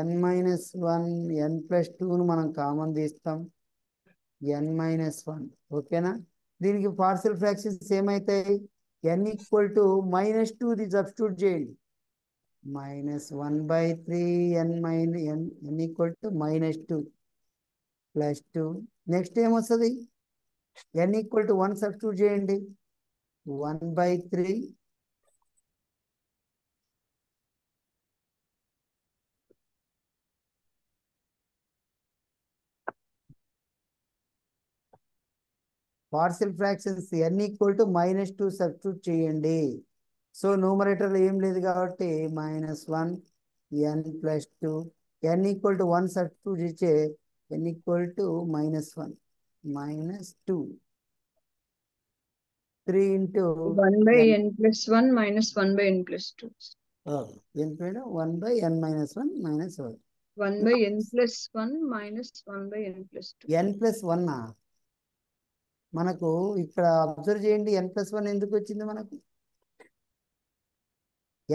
n minus 1 n plus 2ను మనం కామన్ తీస్తాం n minus 1. ఓకేనా? దీనికి పార్షియల్ ఫ్రాక్షన్స్ ఏమవుతాయి? n equal to -2 the substitute చేయండి. -1/3 n equal to -2 plus 2. Next ఏమొస్తుంది? n equal to 1 substitute చేయండి. 1/3 partial fractions n equal to -2 substitute చేయండి. సో న్యూమరేటర్లో ఏం లేదు కాబట్టి -1 n plus 2 n equal to 1 substitute ఇచ్చే n equal to -1 -2 3 into 1 by n plus 1 minus 1 by n plus 2. n 1 by n minus 1 minus 1. 1 by n plus 1 minus 1 by n plus 2. n plus 1 మనకు ఇక్కడ observe చేయండి. n plus 1 ఎందుకు వచ్చింది మనకు?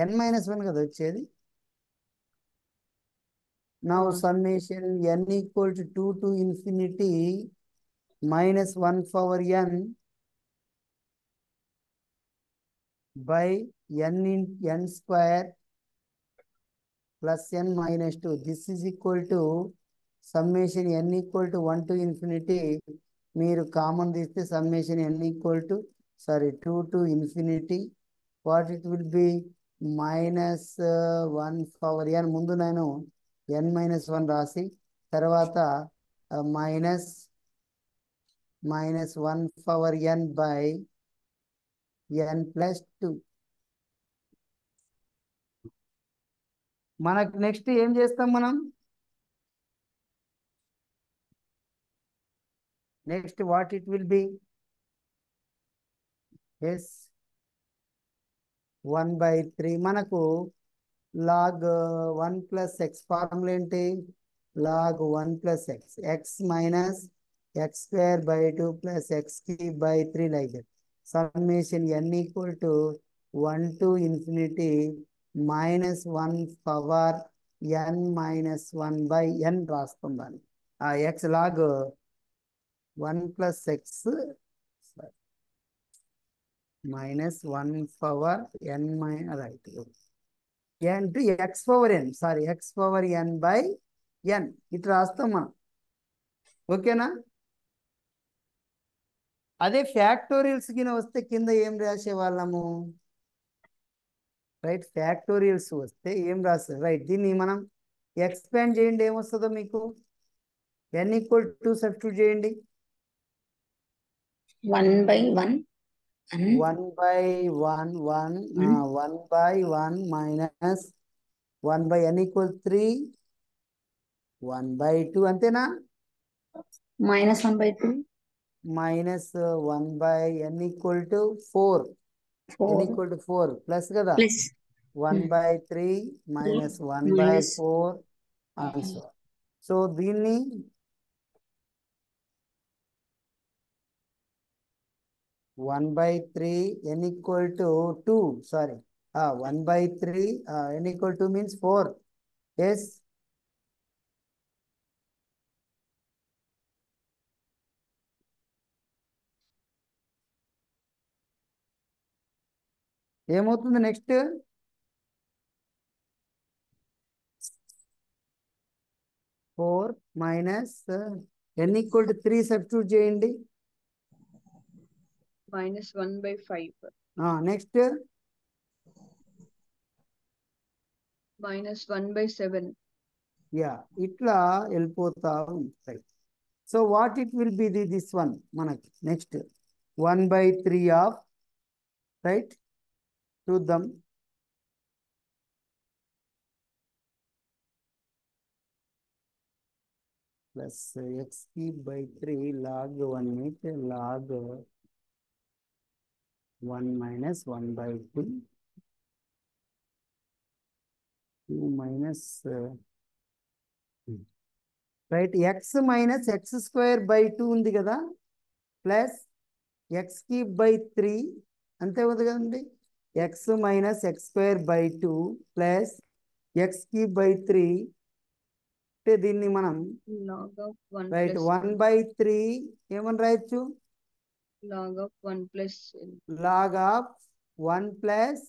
n minus 1 కదా వచ్చేది. Now summation n equal to 2 to infinity minus 1 power n by n in n square plus n minus 2. This is equal to summation n equal to 1 to infinity. మీరు common తీస్తే summation n equal to 2 to infinity. What it will be? minus 1 power n. ముందు నేను n minus 1 రాసి తర్వాత minus 1 power n by n plus 2. మనకు next ఏం చేస్తాం మనం? Next what it will be? Yes 1/3. మనకు log 1 plus x ఫార్ములా ఏంటి? log 1 plus x x minus x square by 2 plus x cube by 3 like that. Summation n equal to 1 to infinity minus 1 power n minus 1 by n రాస్తాం దాన్ని. x log 1 plus x minus 1 power n minus right n to x power n x power n by n ఇట్లా రాస్తాం మనం. ఓకేనా? అదే factorials కింద వస్తే కింద ఏం రాసే వాళ్ళము? రైట్ ఫ్యాక్టోరియల్స్ వస్తే ఏం రాస్తారు? రైట్ దీన్ని మనం ఎక్స్పాండ్ చేయండి. ఏమొస్తుందో మీకు? n ఈక్వల్ 2 సబ్స్టిట్యూట్ చేయండి. 1 by 1 1 by 1 1 by 1 minus 1 by n equal 3 1 by 2 అంతేనా? minus 1 by 2 minus 1 by n equal to 4 n 4 equal to 4 plus కదా plus 1 by 3 minus 1 by minus 4 and so on. So దీన్ని one by 3 n equal to 2 1 by 3 n equal to means 4. Yes, ఏమవుతుంది next? 4 minus n equal to 3 substitute చేయండి. minus 1 by 5. Next -1/7. Yeah ఇట్లా వెళ్ళిపోతా ఉంటాయి. So what it will B this one మనకి next 1/3 of right చూద్దాం. Plus x³/3 log 1 అయితే log 1 minus 1/2 2 minus right x minus x²/2 ఉంది కదా ప్లస్ x³/3 అంతే ఉంది కదండి. x minus x²/2 plus x³/3 అంటే దీన్ని మనం Log of 1 రైట్ plus 1/3 ఏమని రాయొచ్చు log of 1 plus n. log of 1 plus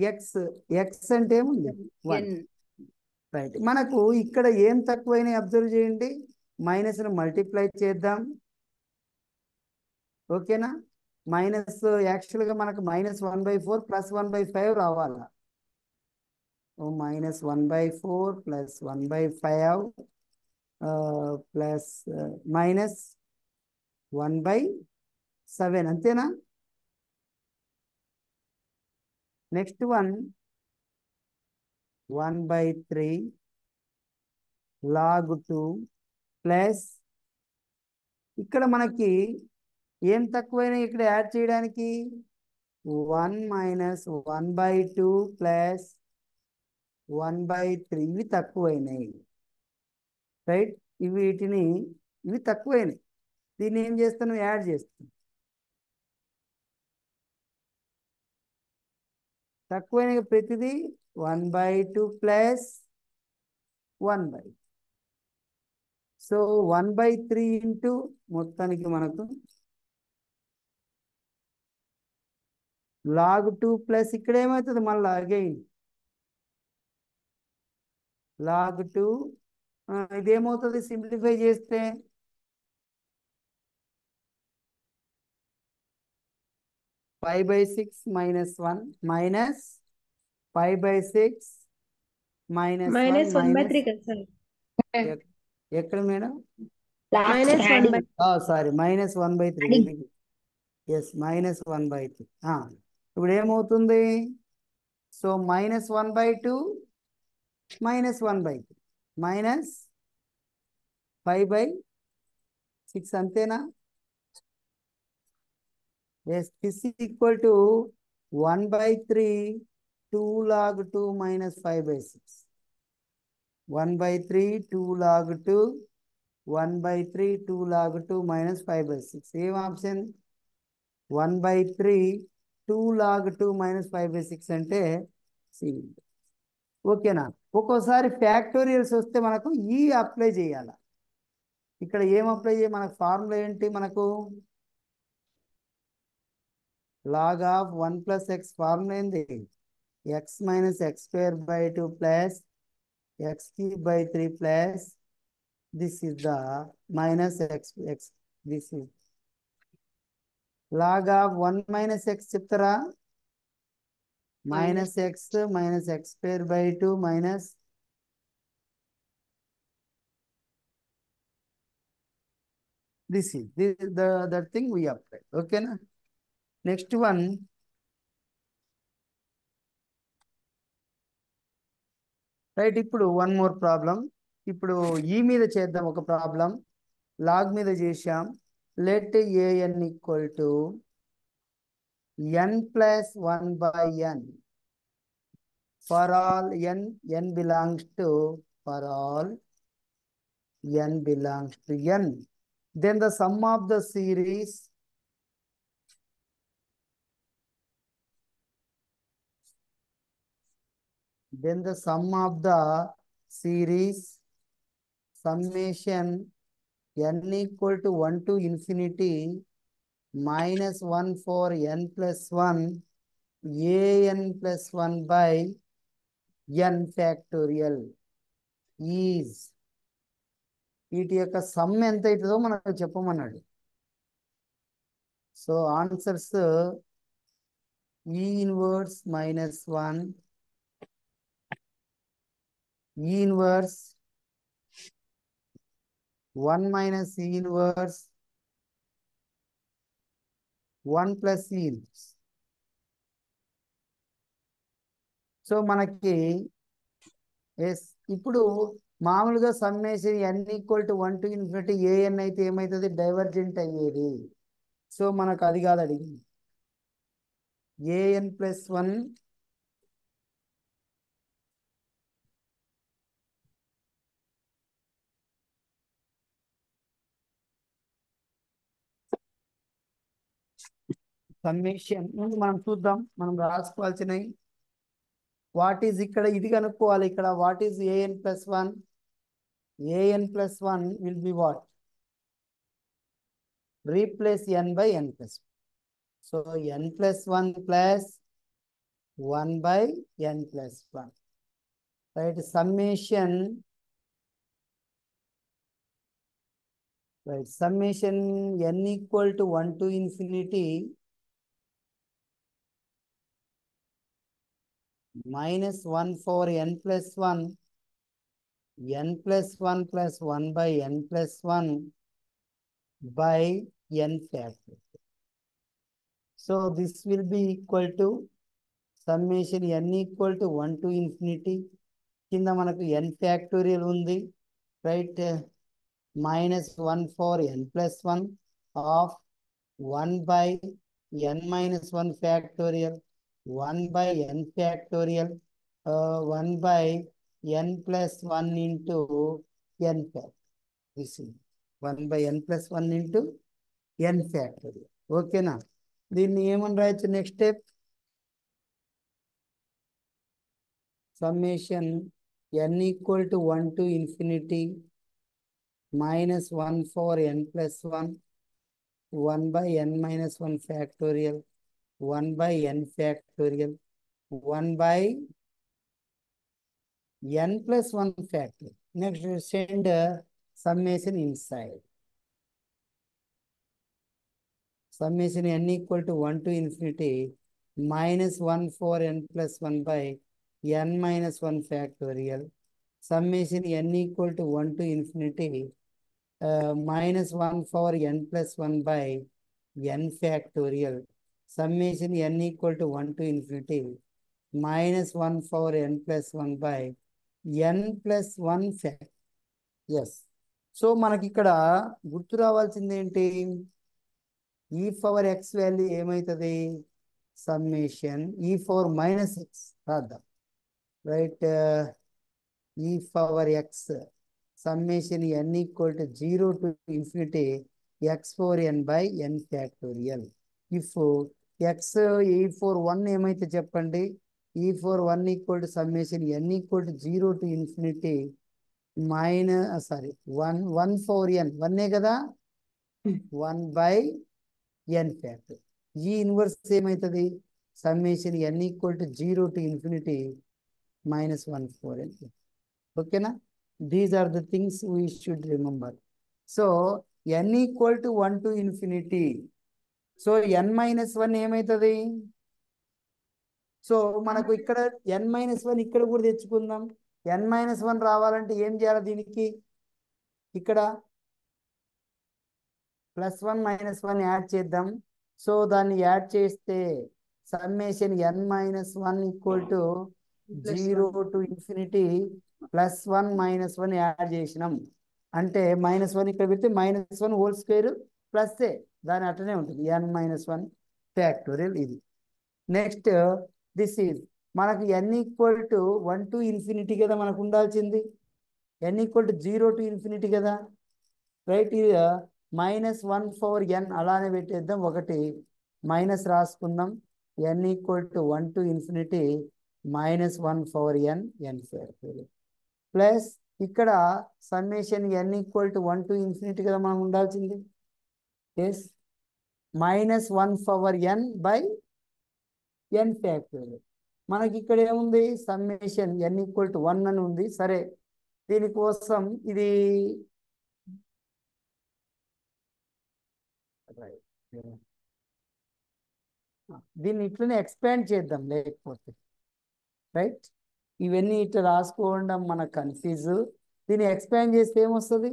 x అంటే ఏముంది 1 n. రైట్. మనకు ఇక్కడ ఏం తక్కువైనా అబ్జర్వ్ చేయండి, మైనస్ను మల్టిప్లై చేద్దాం. ఓకేనా, మైనస్ యాక్చువల్గా మనకు -1/4 ప్లస్ 1/5 రావాలా. -1/4 ప్లస్ 1/5 ప్లస్ -1/7 అంతేనా. నెక్స్ట్ వన్ 1/3 log 2 ప్లస్ ఇక్కడ మనకి ఏం తక్కువైనా ఇక్కడ యాడ్ చేయడానికి 1 minus 1/2 ప్లస్ 1/3 ఇవి తక్కువైనాయి రైట్. ఇవి తక్కువైనాయి, దీన్ని ఏం చేస్తాను యాడ్ చేస్తాను. తక్కువైన ప్రతిదీ 1/2 ప్లస్ 1/2. సో 1/3 ఇంటూ మొత్తానికి మనకు log 2 ప్లస్ ఇక్కడ ఏమవుతుంది మళ్ళీ అగైన్ log 2 ఇదేమవుతుంది సింప్లిఫై చేస్తే (5/6 - 1 మైనస్ 5/6 - 1 -1/3 కదా సార్. ఎక్కడ madam Last sorry -1/3 very good. Yes -1/3. ఇప్పుడు ఏమవుతుంది సో -1/2 -1/3 మైనస్ 5/6 అంతేనా. Yes this equal to 1/3 2 log 2 minus 5/6. 1/3 2 log 2 1/3 2 log 2 minus 5/6. ఏం ఆప్షన్ 1/3 2 log 2 minus 5/6 అంటే సి. ఓకేనా. ఒక్కోసారి ఫ్యాక్టోరియల్స్ వస్తే మనకు ఈ అప్లై చేయాలి. ఇక్కడ ఏం అప్లై చేయాలి, మనకు ఫార్ములా ఏంటి, మనకు log of 1 plus x formula ఏంది x minus x²/2 plus x³/3 plus this is the minus x. This is log of 1 minus x చెప్తారా, minus x minus x²/2 minus this is the thing we applied. ఓకేనా. Next one right. ఇప్పుడు one more problem. ఇప్పుడు ఈ మీద చేద్దాం ఒక problem. Log మీద చేశాం. Let an equal to n plus 1/n for all n belongs to n. Then the sum of the series summation n equal to 1 to infinity -1 for n plus 1 an plus 1 by n factorial is. వీటి యొక్క some ఎంత అవుతుందో మనకు చెప్పమన్నాడు. So answers e inverse -1 E inverse 1 minus E inverse 1 plus E inverse. So మనకి yes ఇప్పుడు మామూలుగా summation n equal to 1 to infinity an అయితే ఏమవుతుంది డైవర్జెంట్ అయ్యేది. సో మనకు అది కాదు అడిగింది. an ప్లస్ 1 సమ్మేషన్ మనం చూద్దాం. మనం రాసుకోవాల్సినవి వాట్ ఈజ్ ఇక్కడ ఇది కనుక్కోవాలి. ఇక్కడ what is an plus 1? an plus 1 will be what? Replace n by n plus 1. So n plus 1 plus 1 by n plus 1. Right, summation. Right, summation n equal to 1 to infinity minus 1 for n plus 1, n plus 1 plus 1 by n plus 1 by n factor. So this will be equal to summation n equal to 1 to infinity. కింద మనకు n factorial ఉంది. Right, minus 1 for n plus 1 of 1 by n minus 1 factorial 1 by n factorial 1 by n plus 1 into n factorial. This is 1 by n plus 1 into n factorial. ఓకేనా? దీన్ని ఏమని రాయొచ్చు? Next step summation n equal to 1 to infinity minus 1 for n plus 1 1 by n minus 1 factorial 1 by n factorial 1 by n plus 1 factorial. Next, send summation inside. Summation n equal to 1 to infinity minus 1 for n plus 1 by n minus 1 factorial. Summation n equal to 1 to infinity minus 1 for n plus 1 by n factorial. Summation n equal to 1 to infinity minus 1 for n plus 1 by n plus 1 factorial. Yes. So మనకి ఇక్కడ గుర్తు రావాల్సింది ఏంటి? e power x value ఏమవుతుంది? Summation e power minus x రాద్దాం. Right, e power x summation n equal to 0 to infinity x for n by n factorial. If x e for 1 ఏమైతే చెప్పండి? e for 1 equal to summation n equal to 0 to infinity minus 1 for n 1 కదా 1 by n factor. ఈ inverse ఏమవుతుంది? Summation n equal to 0 to infinity minus 1 for n. ఓకేనా? These are the things we should remember. So n equal to 1 to infinity. So n minus 1 ఏమవుతుంది? So మనకు ఇక్కడ n minus 1 ఇక్కడ కూడా తెచ్చుకుందాం. n minus 1 రావాలంటే ఏం చేయాలి? దీనికి ఇక్కడ ప్లస్ 1 మైనస్ 1 యాడ్ చేద్దాం. సో దాన్ని యాడ్ చేస్తే summation n minus 1 equal to 0 to infinity plus 1 minus 1 add చేసినాం అంటే మైనస్ 1 ఇక్కడ పెడితే మైనస్ 1 హోల్ స్క్వేర్ ప్లస్ దాని అట్లనే ఉంటుంది n minus 1 ఫ్యాక్టోరియల్. ఇది నెక్స్ట్ దిస్ ఈజ్ మనకు n equal to 1 to infinity కదా మనకు ఉండాల్సింది. n equal to 0 to infinity కదా. రైట్, ఇది మైనస్ 1 for n అలానే పెట్టేద్దాం. ఒకటి మైనస్ రాసుకుందాం. n equal to 1 to infinity minus 1 for n factorial plus ఇక్కడ summation n equal to 1 to infinity కదా మనం ఉండాల్సింది. Yes, minus 1 for n by n factorial. మనకి ఇక్కడ ఏముంది? సమ్మేషన్ n ఈక్వల్ టు 1 అని ఉంది. సరే, దీనికోసం ఇది దీన్ని ఇట్లనే ఎక్స్పాండ్ చేద్దాం లేకపోతే. రైట్, ఇవన్నీ ఇట్లా రాసుకోవడం మనకు కన్ఫ్యూజ్. దీన్ని ఎక్స్పాండ్ చేస్తే ఏమొస్తుంది?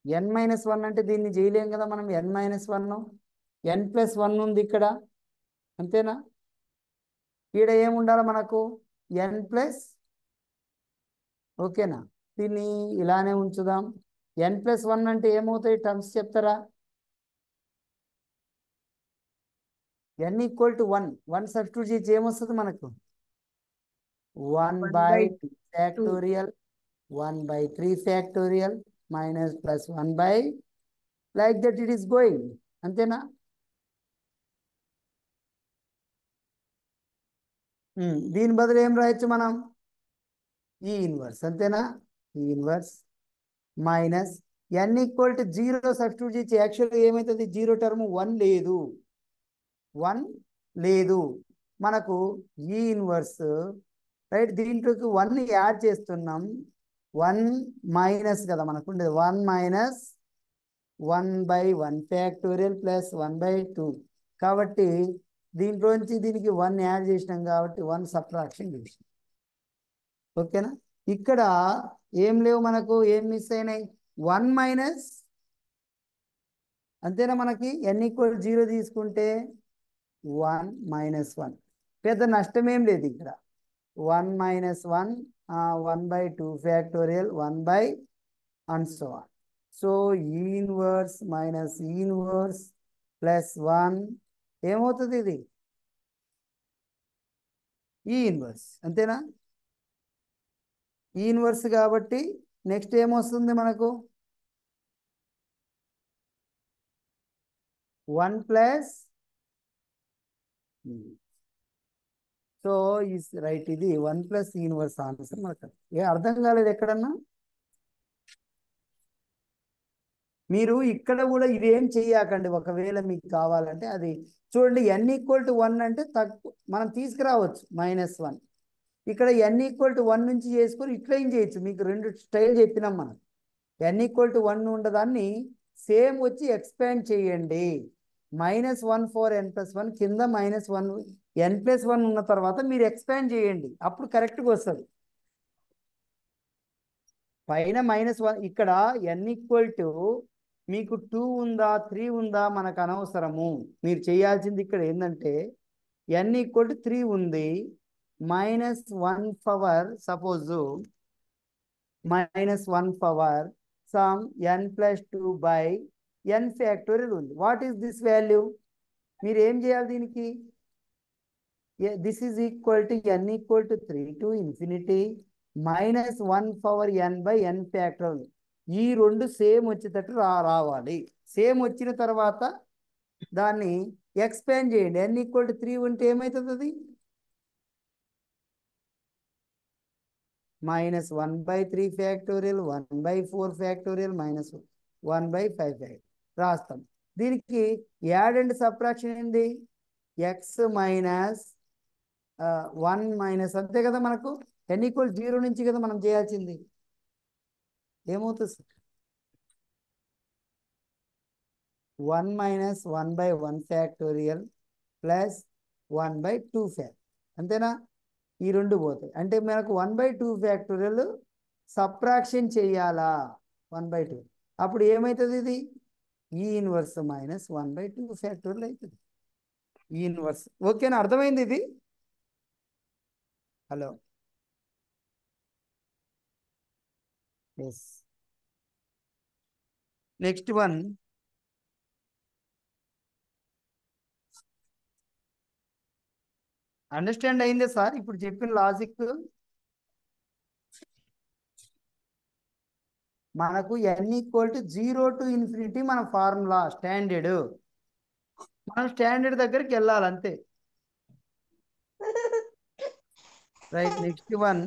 n-1 అంటే దీన్ని చేయలేం కదా మనం. n-1 n+1 ఉంది ఇక్కడ, అంతేనా? ఈడ ఏముండాలి మనకు? n+, ఓకేనా? దీన్ని ఇలానే ఉంచుదాం. n+1 అంటే ఏమవుతాయి టర్మ్స్ చెప్తారా? n = 1 సబ్స్టిట్యూట్ చేసి ఏమొస్తుంది మనకు? 1/2 factorial 1/3 factorial minus plus 1 like that it is going, అంతేనా? దీని బదులు ఏం రాయొచ్చు మనం? ఈ ఇన్వర్స్, అంతేనా? ఈ ఇన్వర్స్ మైనస్ n = 0 సబ్స్టిట్యూట్ చేసి యాక్చువల్గా ఏమవుతుంది? 0 టర్మ్ 1 లేదు, 1 లేదు మనకు. ఈ ఇన్వర్స్ రైట్, దీంట్లోకి 1 యాడ్ చేస్తున్నాం. 1 మైనస్ కదా మనకు ఉండేది, 1 మైనస్ 1/1 ఫ్యాక్టోరియల్ ప్లస్ 1/2. కాబట్టి దీంట్లోంచి దీనికి 1 యాడ్ చేసినాం కాబట్టి 1 సబ్ట్రాక్షన్ చేసినాం, ఓకేనా? ఇక్కడ ఏం లేవు మనకు, ఏం మిస్ అయినాయి? 1 మైనస్, అంతేనా? మనకి n = 0 తీసుకుంటే 1 - 1 పెద్ద నష్టం ఏం లేదు ఇక్కడ. 1 - 1 1/2 factorial 1 and so on. So ఈ ఇన్వర్స్ మైనస్ ఈ ఇన్వర్స్ ప్లస్ 1 ఏమవుతుంది? ఇది ఈ ఇన్వర్స్, అంతేనా? ఈ ఇన్వర్స్ కాబట్టి నెక్స్ట్ ఏమొస్తుంది మనకు? 1 ప్లస్. సో ఈస్ రైట్, ఇది 1 ప్లస్ ఈ ఇన్వర్స్ ఆన్సర్ మనకు. ఏ అర్థం కాలేదు ఎక్కడన్నా? మీరు ఇక్కడ కూడా ఇదేం చెయ్యకండి. ఒకవేళ మీకు కావాలంటే అది చూడండి, n = 1 అంటే తక్కువ మనం తీసుకురావచ్చు -1. ఇక్కడ n = 1 నుంచి చేసుకొని ఇట్లా ఏం చేయొచ్చు. మీకు 2 స్టైల్ చెప్పినాం మనం. n = 1 ఉండదాన్ని సేమ్ వచ్చి ఎక్స్పాండ్ చేయండి. -1 for n+1 కింద -1 n+1 ఉన్న తర్వాత మీరు ఎక్స్పాండ్ చేయండి, అప్పుడు కరెక్ట్గా వస్తుంది. పైన -1 ఇక్కడ n = మీకు 2 ఉందా 3 ఉందా మనకు అనవసరము. మీరు చేయాల్సింది ఇక్కడ ఏంటంటే n = 3 ఉంది, -1 power suppose -1 power sum n+2/n factorial ఉంది. What is this value? మీరు ఏం చేయాలి దీనికి? This is equal to n = 3 to infinity -1 power n/n factorial. ఈ రెండు సేమ్ వచ్చేటట్టు రావాలి. సేమ్ వచ్చిన తర్వాత దాన్ని ఎక్స్పాండ్ చేయండి. n = 3 ఉంటే ఏమవుతుంది? అది -1/3 ఫ్యాక్టోరియల్ 1/4 ఫ్యాక్టోరియల్ -1/5 ఫ్యాక్టోరియల్ రాస్తాం. దీనికి యాడ్ అండ్ సబ్ట్రాక్షన్ ఏంది? x మైనస్ 1 మైనస్, అంతే కదా మనకు. n = 0 నుంచి కదా మనం చేయాల్సింది. ఏమవుతుంది? 1 - 1/1 ఫ్యాక్టోరియల్ ప్లస్ 1/2 ఫ్యాక్టోరియల్, అంతేనా? ఈ రెండు పోతాయి. అంటే మనకు 1/2 ఫ్యాక్టోరియల్ సబ్ట్రాక్షన్ చేయాలా 1/2. అప్పుడు ఏమవుతుంది? ఇది ఈ ఇన్వర్స్ -1/2 ఫ్యాక్టోరియల్ అవుతుంది. ఈ ఇన్వర్స్, ఓకేనా? అర్థమైంది ఇది? Hello, yes. Next one, understand అయిందే సార్ ఇప్పుడు చెప్పిన లాజిక్? మనకు n = 0 to infinity మన ఫార్ములా స్టాండర్డ్. మనం స్టాండర్డ్ దగ్గరికి వెళ్ళాలి, అంతే. Right, next one.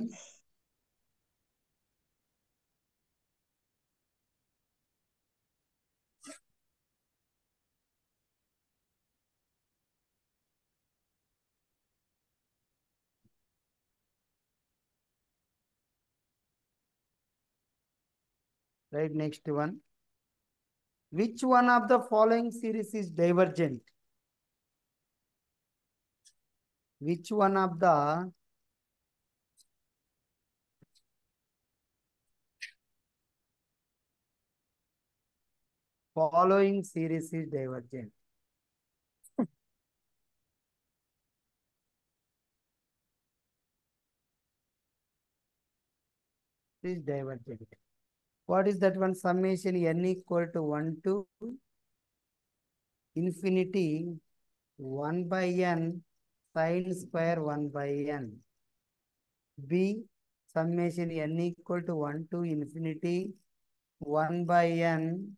Right, next one. Which one of the following series is divergent? which one of the following series is divergent? Is divergent. What is that one? Summation n equal to 1 to infinity 1 by n sin square 1 by n. B, summation n equal to 1 to infinity 1 by n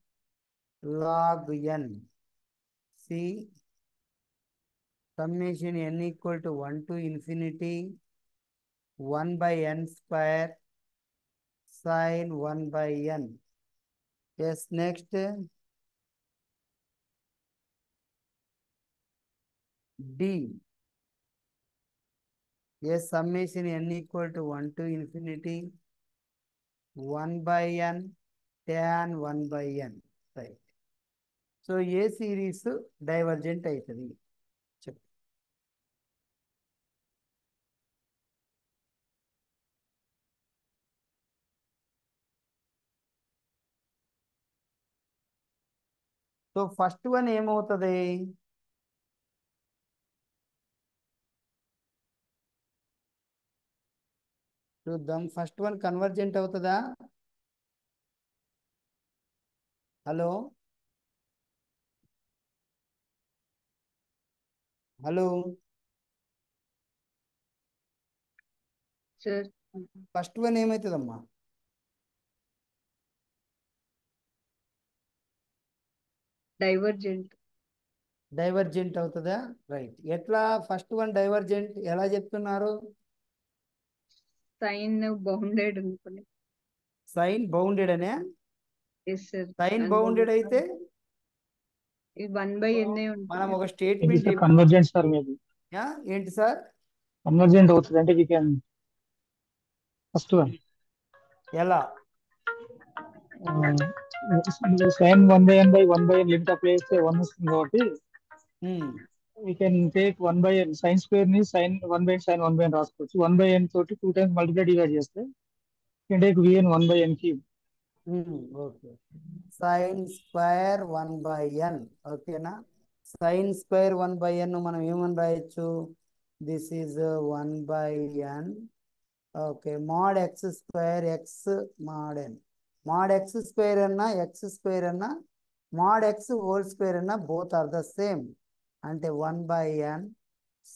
log n. C, summation n equal to 1 to infinity 1 by n square sin 1 by n. Yes, next. D. Yes, summation n equal to 1 to infinity 1 by n tan 1 by n. Right. So A series divergent అవుతుంది. చెప్పు. So first one ఏమవుతుంది? చూద్దాం. First one convergent అవుతుందా? Hello hello sir first one ఏమవుతుందమ్మా? Divergent. Divergent అవుతుందా? Right. ఎట్లా first one divergent ఎలా చెప్తున్నారు? సైన్ బౌండెడ్ అనుకోండి. సైన్ బౌండెడ్ అనే? Yes sir. సైన్ బౌండెడ్ అయితే ఇది 1/n మనం ఉంటుంది. ఒక ఇది స్టేట్మెంట్ సార్ కన్వర్జెంట్ సార్ మీది. ఏంటి సార్? కన్వర్జెంట్ అవుతుంది అంటే వీ కెన్ ఫస్ట్ వన్ ఎలా? Sine 1/n by 1/n limit apply చేస్తే 1 వస్తుంది కాబట్టి we can take 1/n sin square ని sin 1/n sin 1/n రాసుకోవచ్చు. 1/n తోటి 2 times మల్టిప్లై డివైడ్ చేస్తే we can take vn 1/n cube. Okay. Sine square 1 by n. ఓకేనా? Sine square 1 by n మనం ఏమని రాయొచ్చు? This is 1 by n. Okay. mod x square x mod n. mod x square అన్నా x square అన్నా mod x whole square అన్నా both are the same. అంటే 1 by n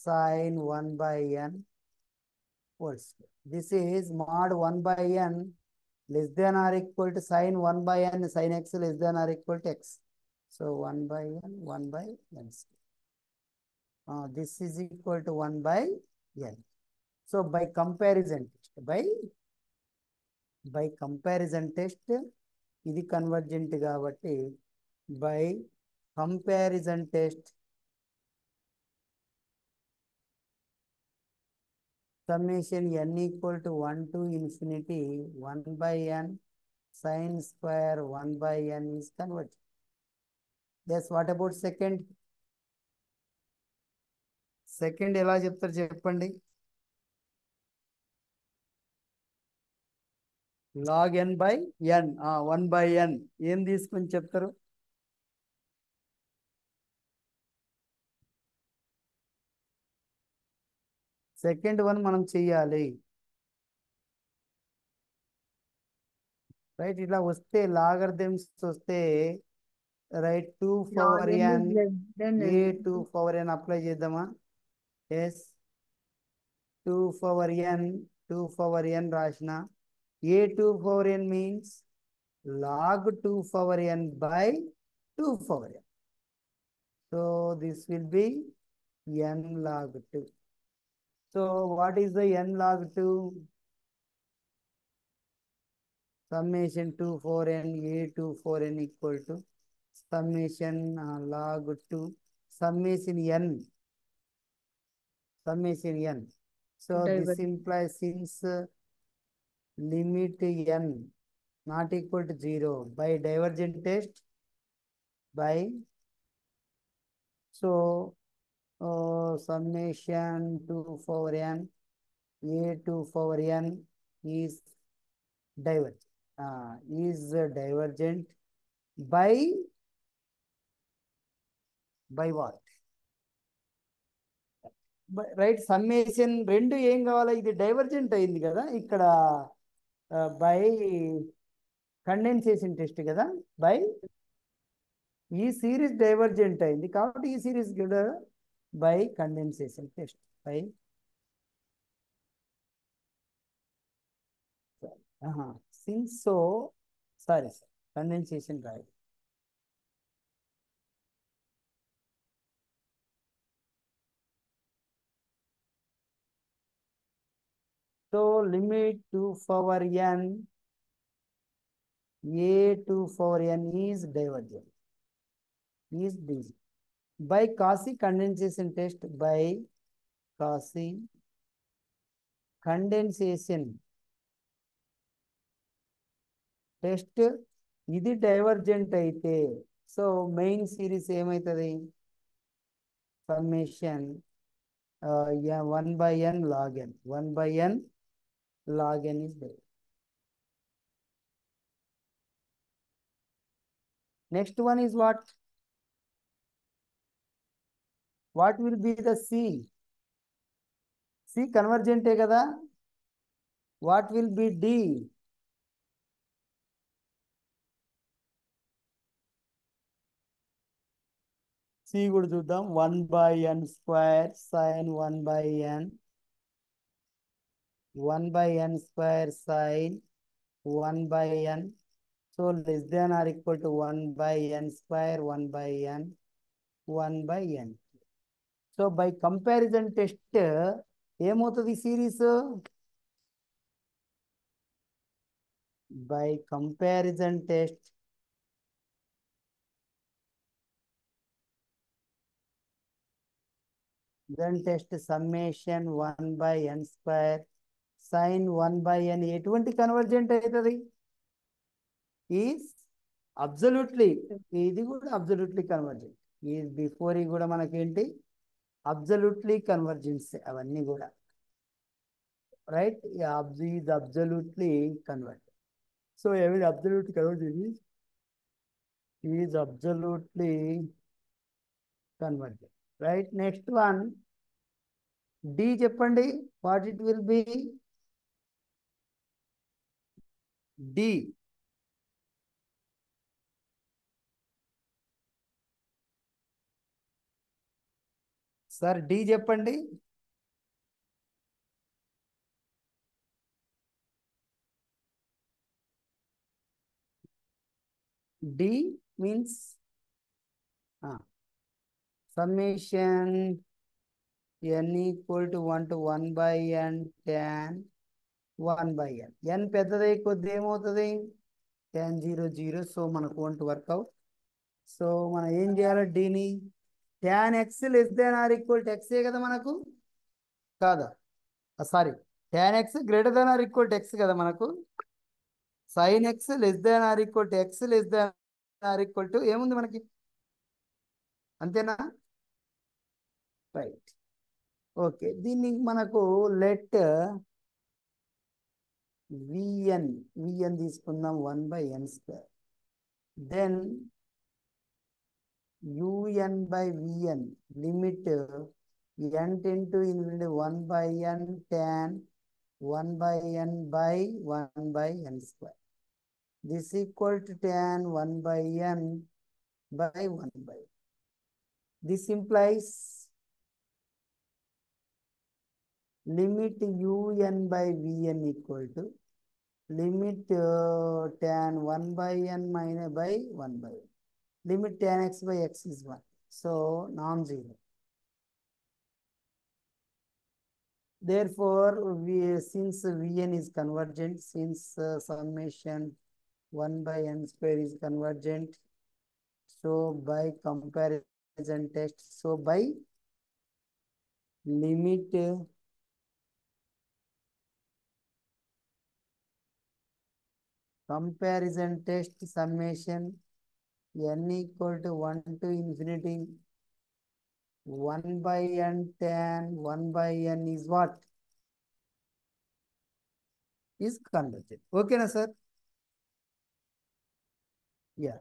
sin 1 by n whole square. This is mod 1 by n less than or equal to sin 1 by n sin x less than or equal to x. So 1 by n 1 by n square. This is equal to 1 by n. So by comparison test ఇది convergent కాబట్టి by comparison test summation n equal to 1 to infinity 1 by n sin square 1 by n is convergent. Yes, what about second? Second ఎలా చెప్తారు చెప్పండి? log n by n 1 by n ఏం తీసుకొని చెప్తారు? Second one మనం చెయ్యాలి. Right. ఇట్లా వస్తే లాగర్థమ్స్ వస్తే right 2 power n a 2 power n apply చేద్దామా? ఎస్ 2 power n రాసిన a 2 power n means log 2 power n by 2 power n. So this will be n log 2. So what is the n log 2? Summation 2 4 n a 2 4 n equal to summation log 2 summation n. So this implies since limit n not equal to 0 by divergent test by so summation 2 power n a2 power n is divergent. Is divergent by what? Right, summation రెండు ఏం కావాలా, ఇది divergent అయింది కదా ఇక్కడ by condensation test కదా, by ఈ series divergent అయింది కాబట్టి ఈ సిరీస్ కూడా by condensation test by since so sorry sir condensation రాయ్. So limit 2 power n a2 power n is divergent, is this by Cauchy condensation test, by Cauchy condensation test ఇది divergent అయితే so main series ఏమవుతుంది, summation 1/n log n 1/n log n is there. Next one is what will be the C convergent కదా, what will be D? C కూడా చూద్దాం, 1/n square sin 1/n 1/n square sin 1/n, so less than or equal to 1/n square 1/n 1/n. So by comparison test ఏమవుతుంది series, by comparison test then test summation 1/n square sin 1/n ఎటువంటి convergent అవుతుంది, is absolutely, ఇది కూడా absolutely convergent, ఈ before కూడా మనకేంటి absolutely convergence అవన్నీ కూడా right, is absolutely convergent. So ఎవరి absolute convergent is absolutely convergent right. Next one D చెప్పండి, what it will be, D sir D చెప్పండి. D means summation n equal to 1 to 1/n tan 1/n, n పెద్దది కొద్ది ఏమవుతుంది tan 0 0, so మనకు one to work out. So మనం ఏం చేయాలి, డీని tan x less than or equal to x కదా మనకు, కాదా sorry tan x greater than or equal to x కదా మనకు, sin x less than or equal to x less than or equal to ఏముంది మనకి, అంతేనా రైట్. ఓకే, దీన్ని మనకు లెట్ విఎన్ తీసుకుందాం 1/n square, then un/vn limit n tends to infinity 1/n tan 1/n by 1/n square, this equal to tan 1/n by 1/n. This implies limit un/vn equal to limit tan 1/n minus by 1/n, limit tan x by x is 1, so non-zero. Therefore since vn is convergent, since summation 1/n square is convergent, so by comparison test, so by limit comparison test summation n equal to 1 to infinity 1 by n tan 1 by n is what? Is convergent. Okay na sir? Yeah.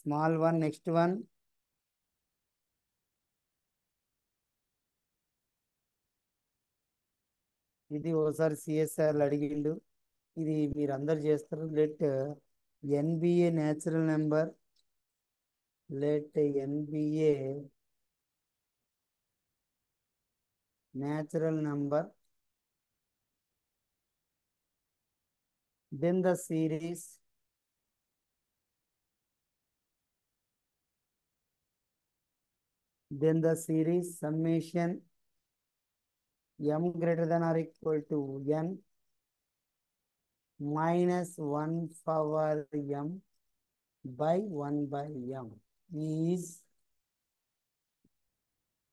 Small one, next one. ఇది ఒకసారి CSR అడిగిండు, ఇది మీరు అందరు చేస్తారు. Let NBA natural number, let NBA natural number, then the series summation m greater than or equal to n minus 1 power m by 1 by m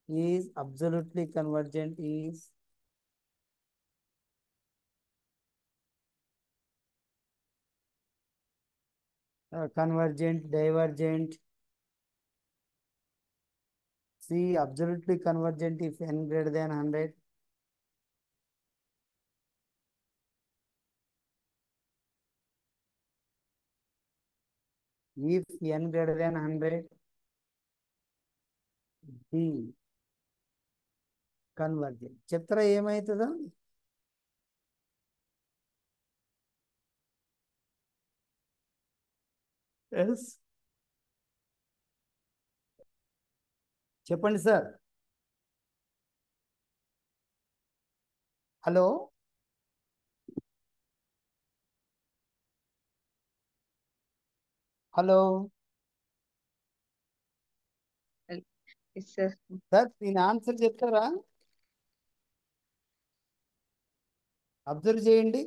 is absolutely convergent, is convergent, divergent. See, absolutely convergent if n greater than 100. If n greater than 100, D convergent. చెప్తారా ఏమవుతుందో? Yes చెప్పండి sir. Hello, hello sir sir, దీని answer చెప్తారా? Observe చేయండి.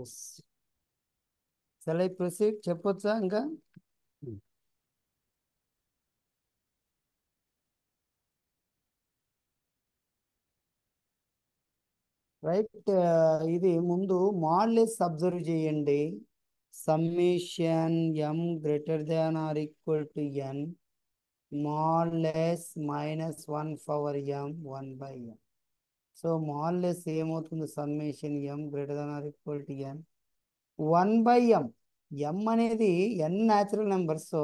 Yes, shall I proceed? చెప్పొచ్చా ఇంకా? Right. ఇది ముందు మాడ్యులస్ అబ్జర్వ్ చేయండి. Summation m greater than or equal to n modulus minus 1 power m 1 by m. So modulus ఏమవుతుంది? Summation m greater than or equal to n 1 by m. m అనేది n natural number. So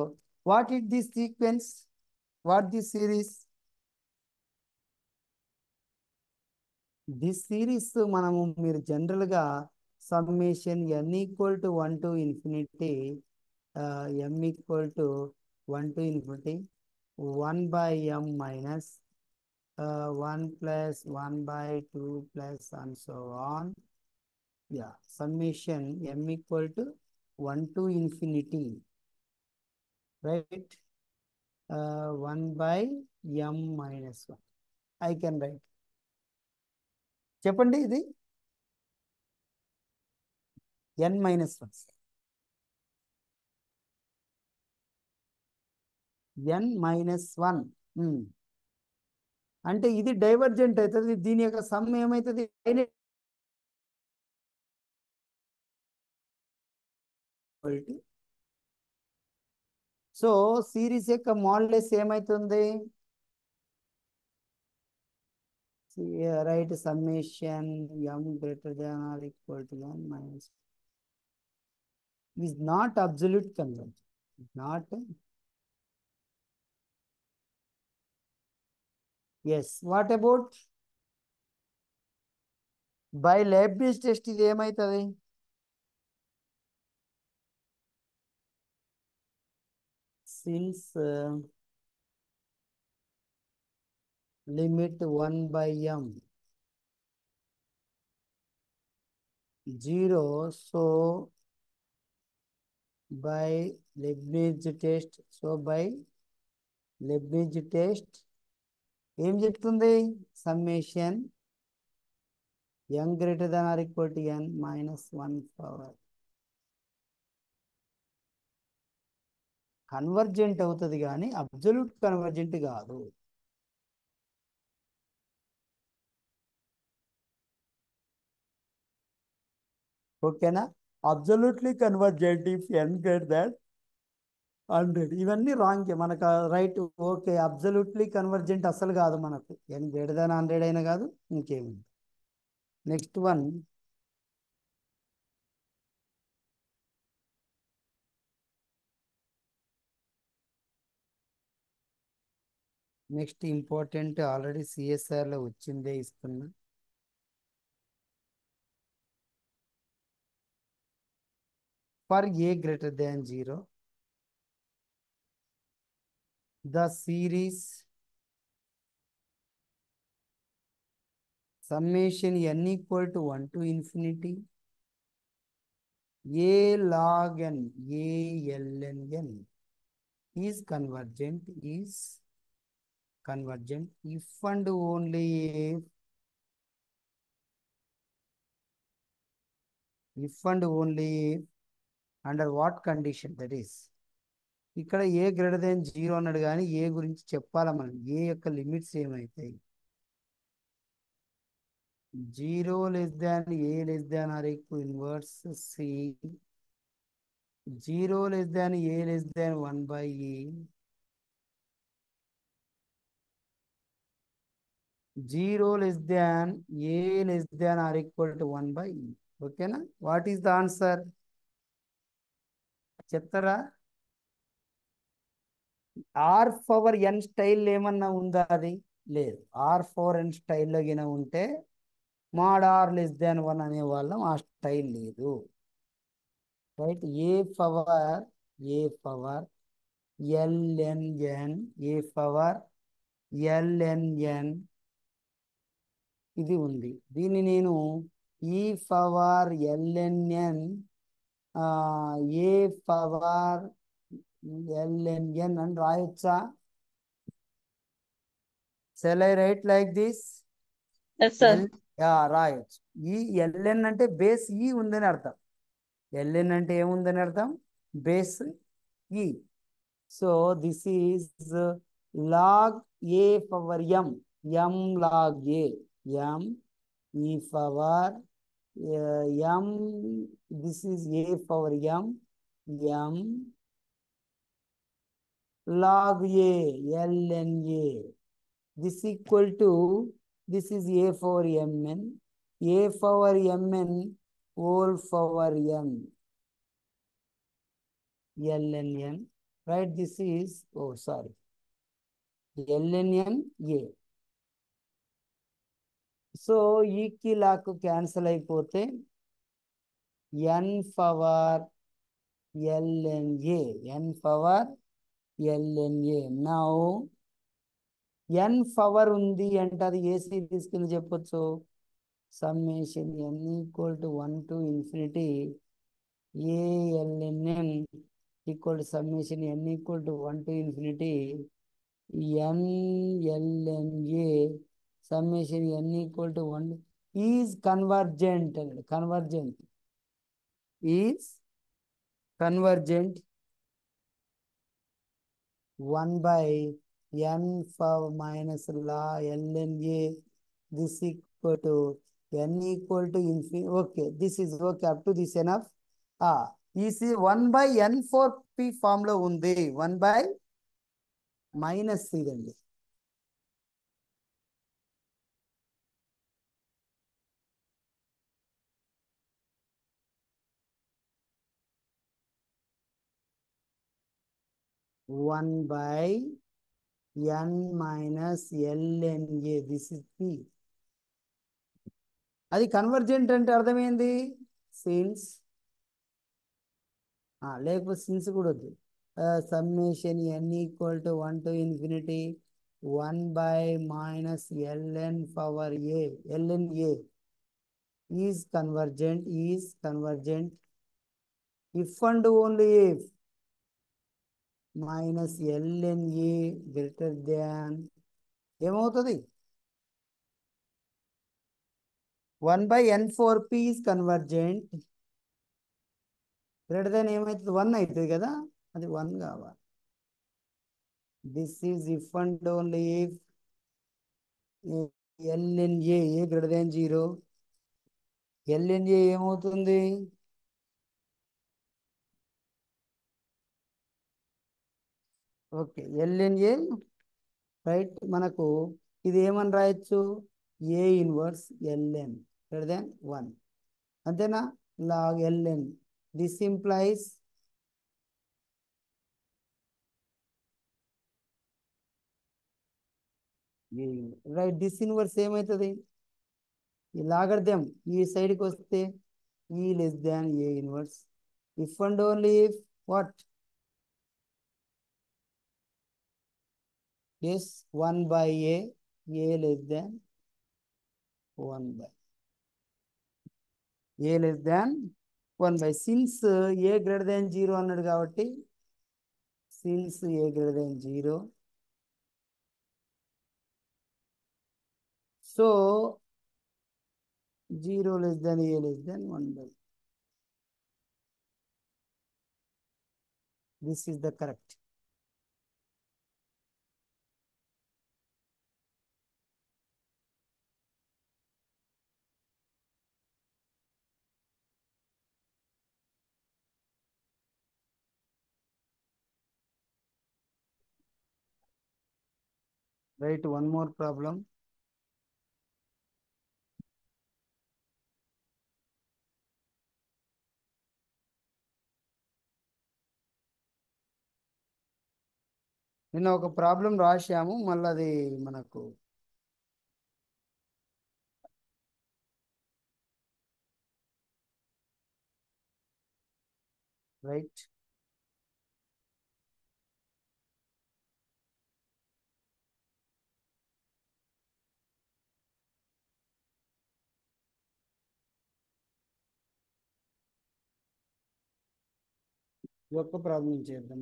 what it this sequence, what this series? This series మనము మీరు జనరల్గా summation n equal to 1 to infinity m equal to 1 to infinity 1 by m minus 1 plus 1 by 2 plus and so on. Yeah, summation m equal to 1 to infinity, right? 1 by m minus 1. I can write. చెప్పండి, ఇది n minus 1. n minus 1. అంటే ఇది divergent అవుతుంది. దీని యొక్క some ఏమవుతుంది? So series యొక్క modulus ఏమవుతుంది? Right, summation m greater than or equal to n minus is not absolute convergence. Not. Yes, what about by Leibniz test? ఇది ఏమవుతుంది? Since limit 1 by m 0, so by Leibniz test, ఏం చెప్తుంది? Summation m greater than or equal to n minus 1 power convergent అవుతుంది, కానీ absolute convergent కాదు. ఓకేనా. Absolutely convergent if n greater than 100. ఇవన్నీ wrong మనకు. Right, okay. అబ్జల్యూట్లీ కన్వర్జెంట్ అసలు కాదు మనకు. n గ్రేటర్ దాన్ 100 అయినా కాదు, ఇంకేముంది. Next one, next important, already సిఎస్ఆర్లో వచ్చిందే ఇస్తున్నా. For a greater than 0, the series summation n equal to 1 to infinity a log n a ln n is convergent if and only if under what condition, that is. ఇక్కడ ఏ greater than 0 అన్నాడు, కానీ ఏ గురించి చెప్పాలా మనం. ఏ యొక్క limits ఏమవుతాయి? 0 less than a less than or equal inverse c, 0 less than a less than 1 by e, 0 less than a less than or equal to 1 by e. ఓకేనా. What is the answer చెప్తారా? Are power N style ఏమన్నా ఉందా? అది లేదు. Are power ఎన్ స్టైల్లో గిన ఉంటే mod are less than 1 అనే వాళ్ళం. ఆ స్టైల్ లేదు. రైట్. ఏ పవర్ ln ఏ పవర్ ln ఇది ఉంది. దీన్ని నేను ఈ పవర్ ln ఏ పవర్ ln అని రాయొచ్చా? Shall I write like this? Yes, sir. రాయొచ్చు. ఈ ln అంటే బేస్ ఈ ఉందని అర్థం. ln అంటే ఏముందని అర్థం? బేస్ ఈ. So this is log a power m log a m e power m, this is a power m log a ln a. This equal to, this is a power mn whole power n ln n. Right, this is, oh sorry, ln n a. So ఈ కి లాకు cancel అయిపోతే n power ln a now n power ఉంది అంటే అది ఏ series కింద చెప్పొచ్చు. Summation n equal to 1 to infinity a ln n equal to summation n equal to 1 to infinity n ln a summation n equal to 1 is convergent. Is convergent 1 by n power minus ln a. This equal to n equal to infinity. Okay, this is okay. Up to this enough. This is 1 by n 4p form లో ఉంది. 1 by minus ఇదండి. One by n minus ln a. This is p. అది convergent అంటే అర్థమైంది. Since లేకపోతే since కూడా వద్దు. Summation n equal to 1 to infinity 1 by minus ln power a ln a is convergent if and only if minus ln a greater than ఏమవుతుంది? 1 by n 4p is convergent. Greater than ఏమవుతుంది? 1 అవుతుంది కదా, అది 1 కావాలి. This is if and only if ln a greater than 0, LNA ఏమవుతుంది? Okay, LNA right. మనకు ఇది ఏమని రాయొచ్చు? A inverse ln greater than 1, అంతేనా? Log ln. This implies right. This inverse ఏమవుతుంది? ఈ లాగర్థం ఈ సైడ్కి వస్తే ఈ less than a inverse. If and only if what? yes 1 by a less than 1 by a less than 1 by. since a greater than 0 అన్నాడు కాబట్టి since a greater than 0, so 0 less than a less than 1 by. This is the correct. Right, one more problem. నిన్న ఒక problem రాశాము, మళ్ళీ అది మనకు right. ఒక్క problem చేద్దాం.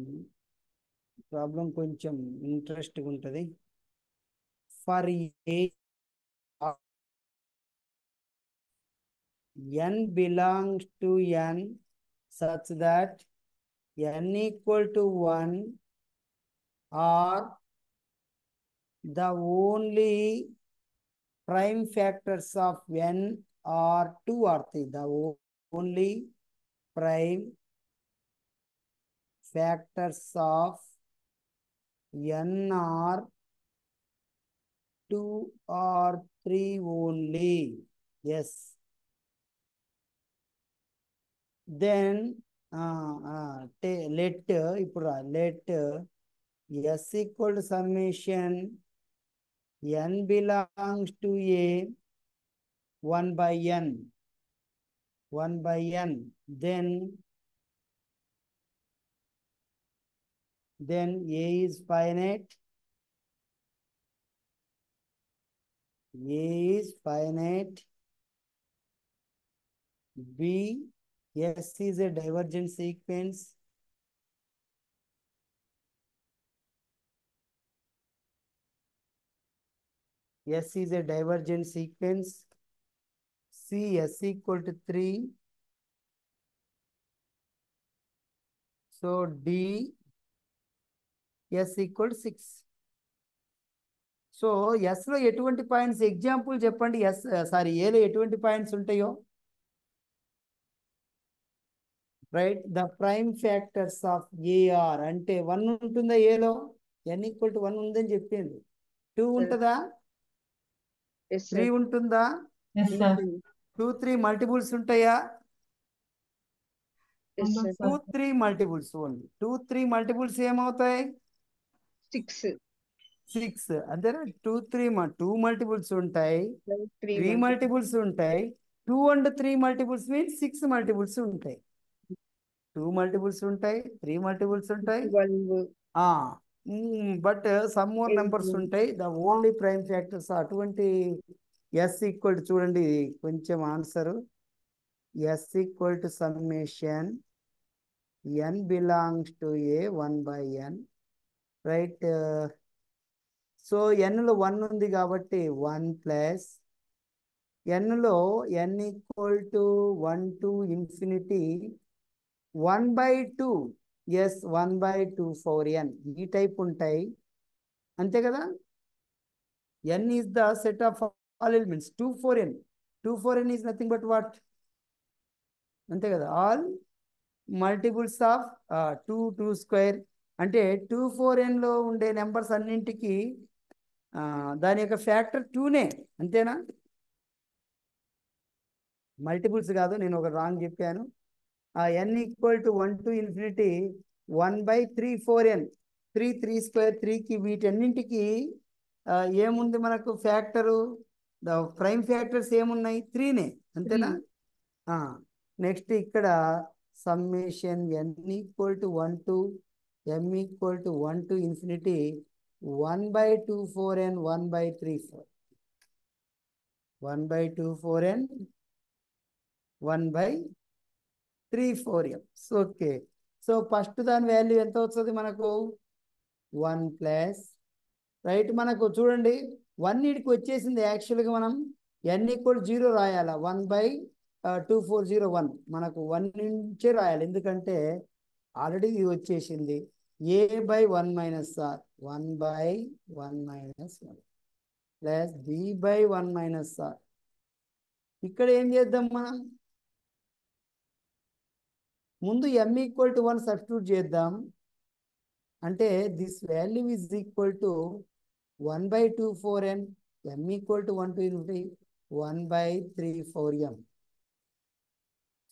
ప్రాబ్లం కొంచెం ఇంట్రెస్ట్గా ఉంటుంది. For a n belongs to n such that n equal to 1 are the only prime factors of n are 2 or 3. The only prime factors of n are 2 or 3 only. Yes. Then let ఇప్పుడు let s equal to summation n belongs to a 1 by n, 1 by n. Then a is finite, a is finite. B, S is a divergent sequence. S is a divergent sequence. C, S equal to 3. So D, S equal to 6. So ఎస్లో ఎటువంటి points example చెప్పండి. ఏలో ఎటువంటి points ఉంటాయో. Right, the prime factors of a r అంటే 1 ఉంటుందా ఏలో? n equal to 1 ఉందని చెప్పింది. 2 ఉంటుందా? 3 ఉంటుందా? 2, 3 మల్టిపుల్స్ ఉంటాయా? 2, 3 మల్టిపుల్స్ ఓన్లీ. 2, 3 మల్టిపుల్స్ ఏమవుతాయి? 6. అంతేనా? 2, 3 2 మల్టిపుల్స్ ఉంటాయి, 3 మల్టిపుల్స్ ఉంటాయి. 2 and 3 మల్టిపుల్స్ మీన్స్ 6 మల్టిపుల్స్ ఉంటాయి. 2 మల్టిపుల్స్ ఉంటాయి, 3 మల్టిపుల్స్ ఉంటాయి. బట్ సమ్ మోర్ నెంబర్స్ ఉంటాయి. ద ఓన్లీ ప్రైమ్ ఫ్యాక్టర్స్ అటువంటి ఎస్ ఈక్వల్ టు చూడండి కొంచెం answer. S equal to summation n belongs to a 1 by n. Right. So nలో 1 ఉంది కాబట్టి 1 ప్లస్ nలో n equal to 1 to infinity 1 by 2. S 1 by 2 for n. ఈ type ఉంటాయి, అంతే కదా? n is the set of all elements. 2 for n. 2 for n is nothing but what? అంతే కదా, ఆల్ మల్టిపుల్స్ ఆఫ్ 2 స్క్వేర్ అంటే 2 4n ఉండే numbers అన్నింటికి దాని యొక్క ఫ్యాక్టర్ 2నే, అంతేనా? మల్టిపుల్స్ కాదు, నేను ఒక రాంగ్ చెప్పాను. n equal to 1 to infinity 1/3 4n 3 square 3కి వీటన్నింటికి ఏముంది మనకు ఫ్యాక్టరు? ప్రైమ్ ఫ్యాక్టర్స్ ఏమున్నాయి? 3నే, అంతేనా? నెక్స్ట్ ఇక్కడ summation n equal to 1 to m equal to 1 to infinity 1/2 4n 1/3 4 1/2 4n 1/3 4m. Okay, so first దాని వాల్యూ ఎంత వస్తుంది మనకు? 1 ప్లస్, రైట్? మనకు చూడండి 1 ఇడికి వచ్చేసింది. యాక్చువల్గా మనం n ఈక్వల్ 0 రాయాలా, 1/2401 మనకు 1 నుంచే రాయాలి, ఎందుకంటే ఆల్రెడీ ఇది వచ్చేసింది. a/1 - r 1/1 - 1 plus b/1 - r. ఇక్కడ ఏం చేద్దాం మనం? ముందు m ఈక్వల్ టు 1 సబ్స్టిట్యూట్ చేద్దాం. అంటే this value is equal to 1/2 4n, m equal to 1 to infinity 1/3 4m.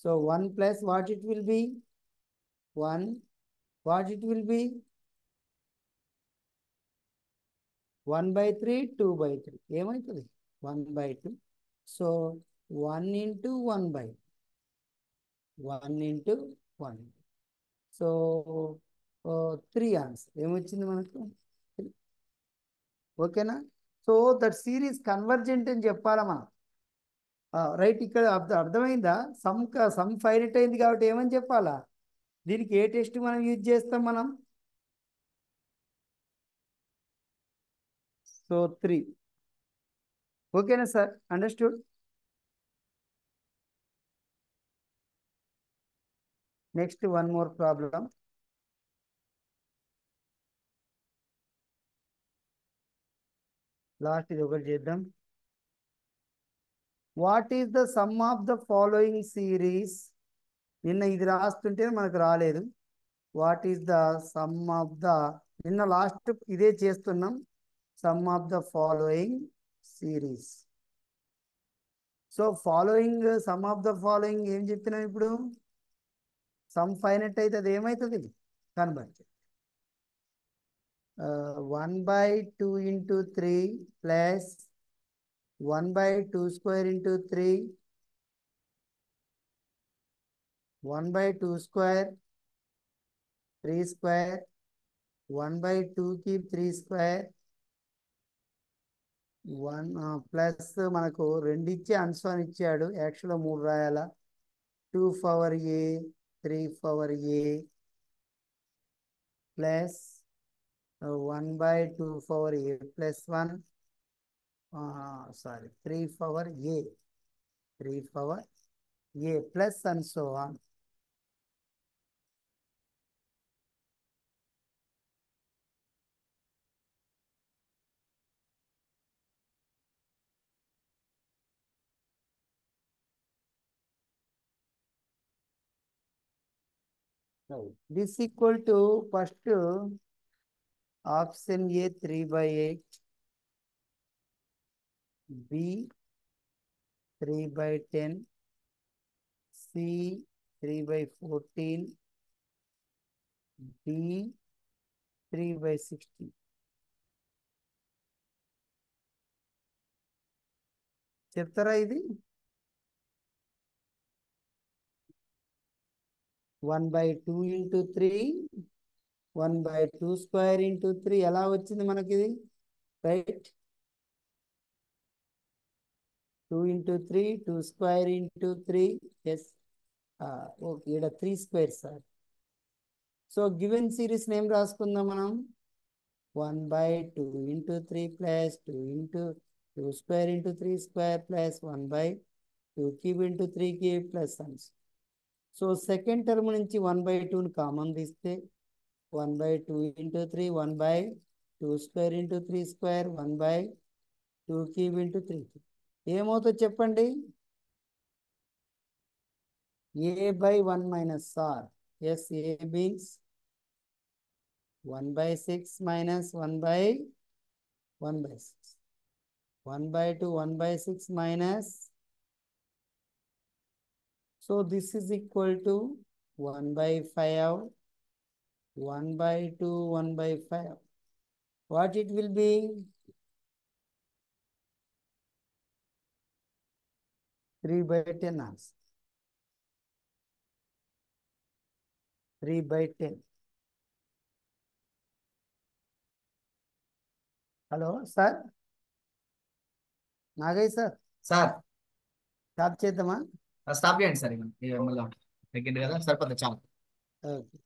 So 1 plus what it will be? 1. What it will be? 1/3 2/3 ఏమవుతుంది? 1/2. So 1 into 1/2 1 into 1. So 3 answer ఏమొచ్చింది మనకు? ఓకేనా? So that series convergent అని చెప్పాలా మనం, right? ఇక్కడ అర్థమైందా? Some finite అయింది కాబట్టి ఏమని చెప్పాలా? దీనికి ఏ టెస్ట్ మనం యూజ్ చేస్తాం మనం? సో 3. ఓకేనా sir? Understood? Next one more problem. Last ఇది ఒకటి చేద్దాం. What is the sum of the following series? నిన్న ఇది రాస్తుంటే మనకు రాలేదు. What is the sum of the, నిన్న లాస్ట్ ఇదే చేస్తున్నాం, some of the following series. So following, some of the following ఏం చెప్పినాం ఇప్పుడు? సమ్ ఫైనట్ అయితే అది ఏమవుతుంది? Convert. 1/2 into 3 plus 1/2 square into 3 1/2 square 3 square 1/2 కి 3 square 1 ప్లస్ మనకు 2 ఇచ్చి ఆన్సర్ ఇచ్చాడు. యాక్చువల్గా 3 రాయాలా. 2 power a 3 power a plus 1/2 power a plus 1 sorry 3 power a 3 power a plus and so on. This equal to first option A 3/8, B 3/10, C 3/14, D 3/16. చెప్తారా ఇది? 1/2 into 3 1/2 square into 3 ఎలా వచ్చింది మనకి ఇది? Right, 2 into 3 2 square into 3 yes. Okay, ఇక్కడ 3 square sir. So given series name రాసుకుందాం మనం. 1/2 into 3 plus 2 into 2 square into 3 square plus 1/2 cube into 3 cube plus 1. So second term నుంచి 1/2ని కామన్ తీస్తే 1/2 into 3 1/2 square into 3 square 1/2 cube into 3 cube ఏమవుతుందో చెప్పండి? A by 1 minus R. Yes, A means 1 by 6 minus 1 by 1 by 6. 1 by 2, 1 by 6 minus. So this is equal to 1 by 5, 1 by 2, 1 by 5. What it will be? 3 by 10 answer. 3 by 10. Hello sir, Nagayya sir, sir stop చేద్దామా? Stop చేయండి sir. ఇక మళ్ళీ తగ్గింది కదా, సరిపోతుంది చాలా. Okay.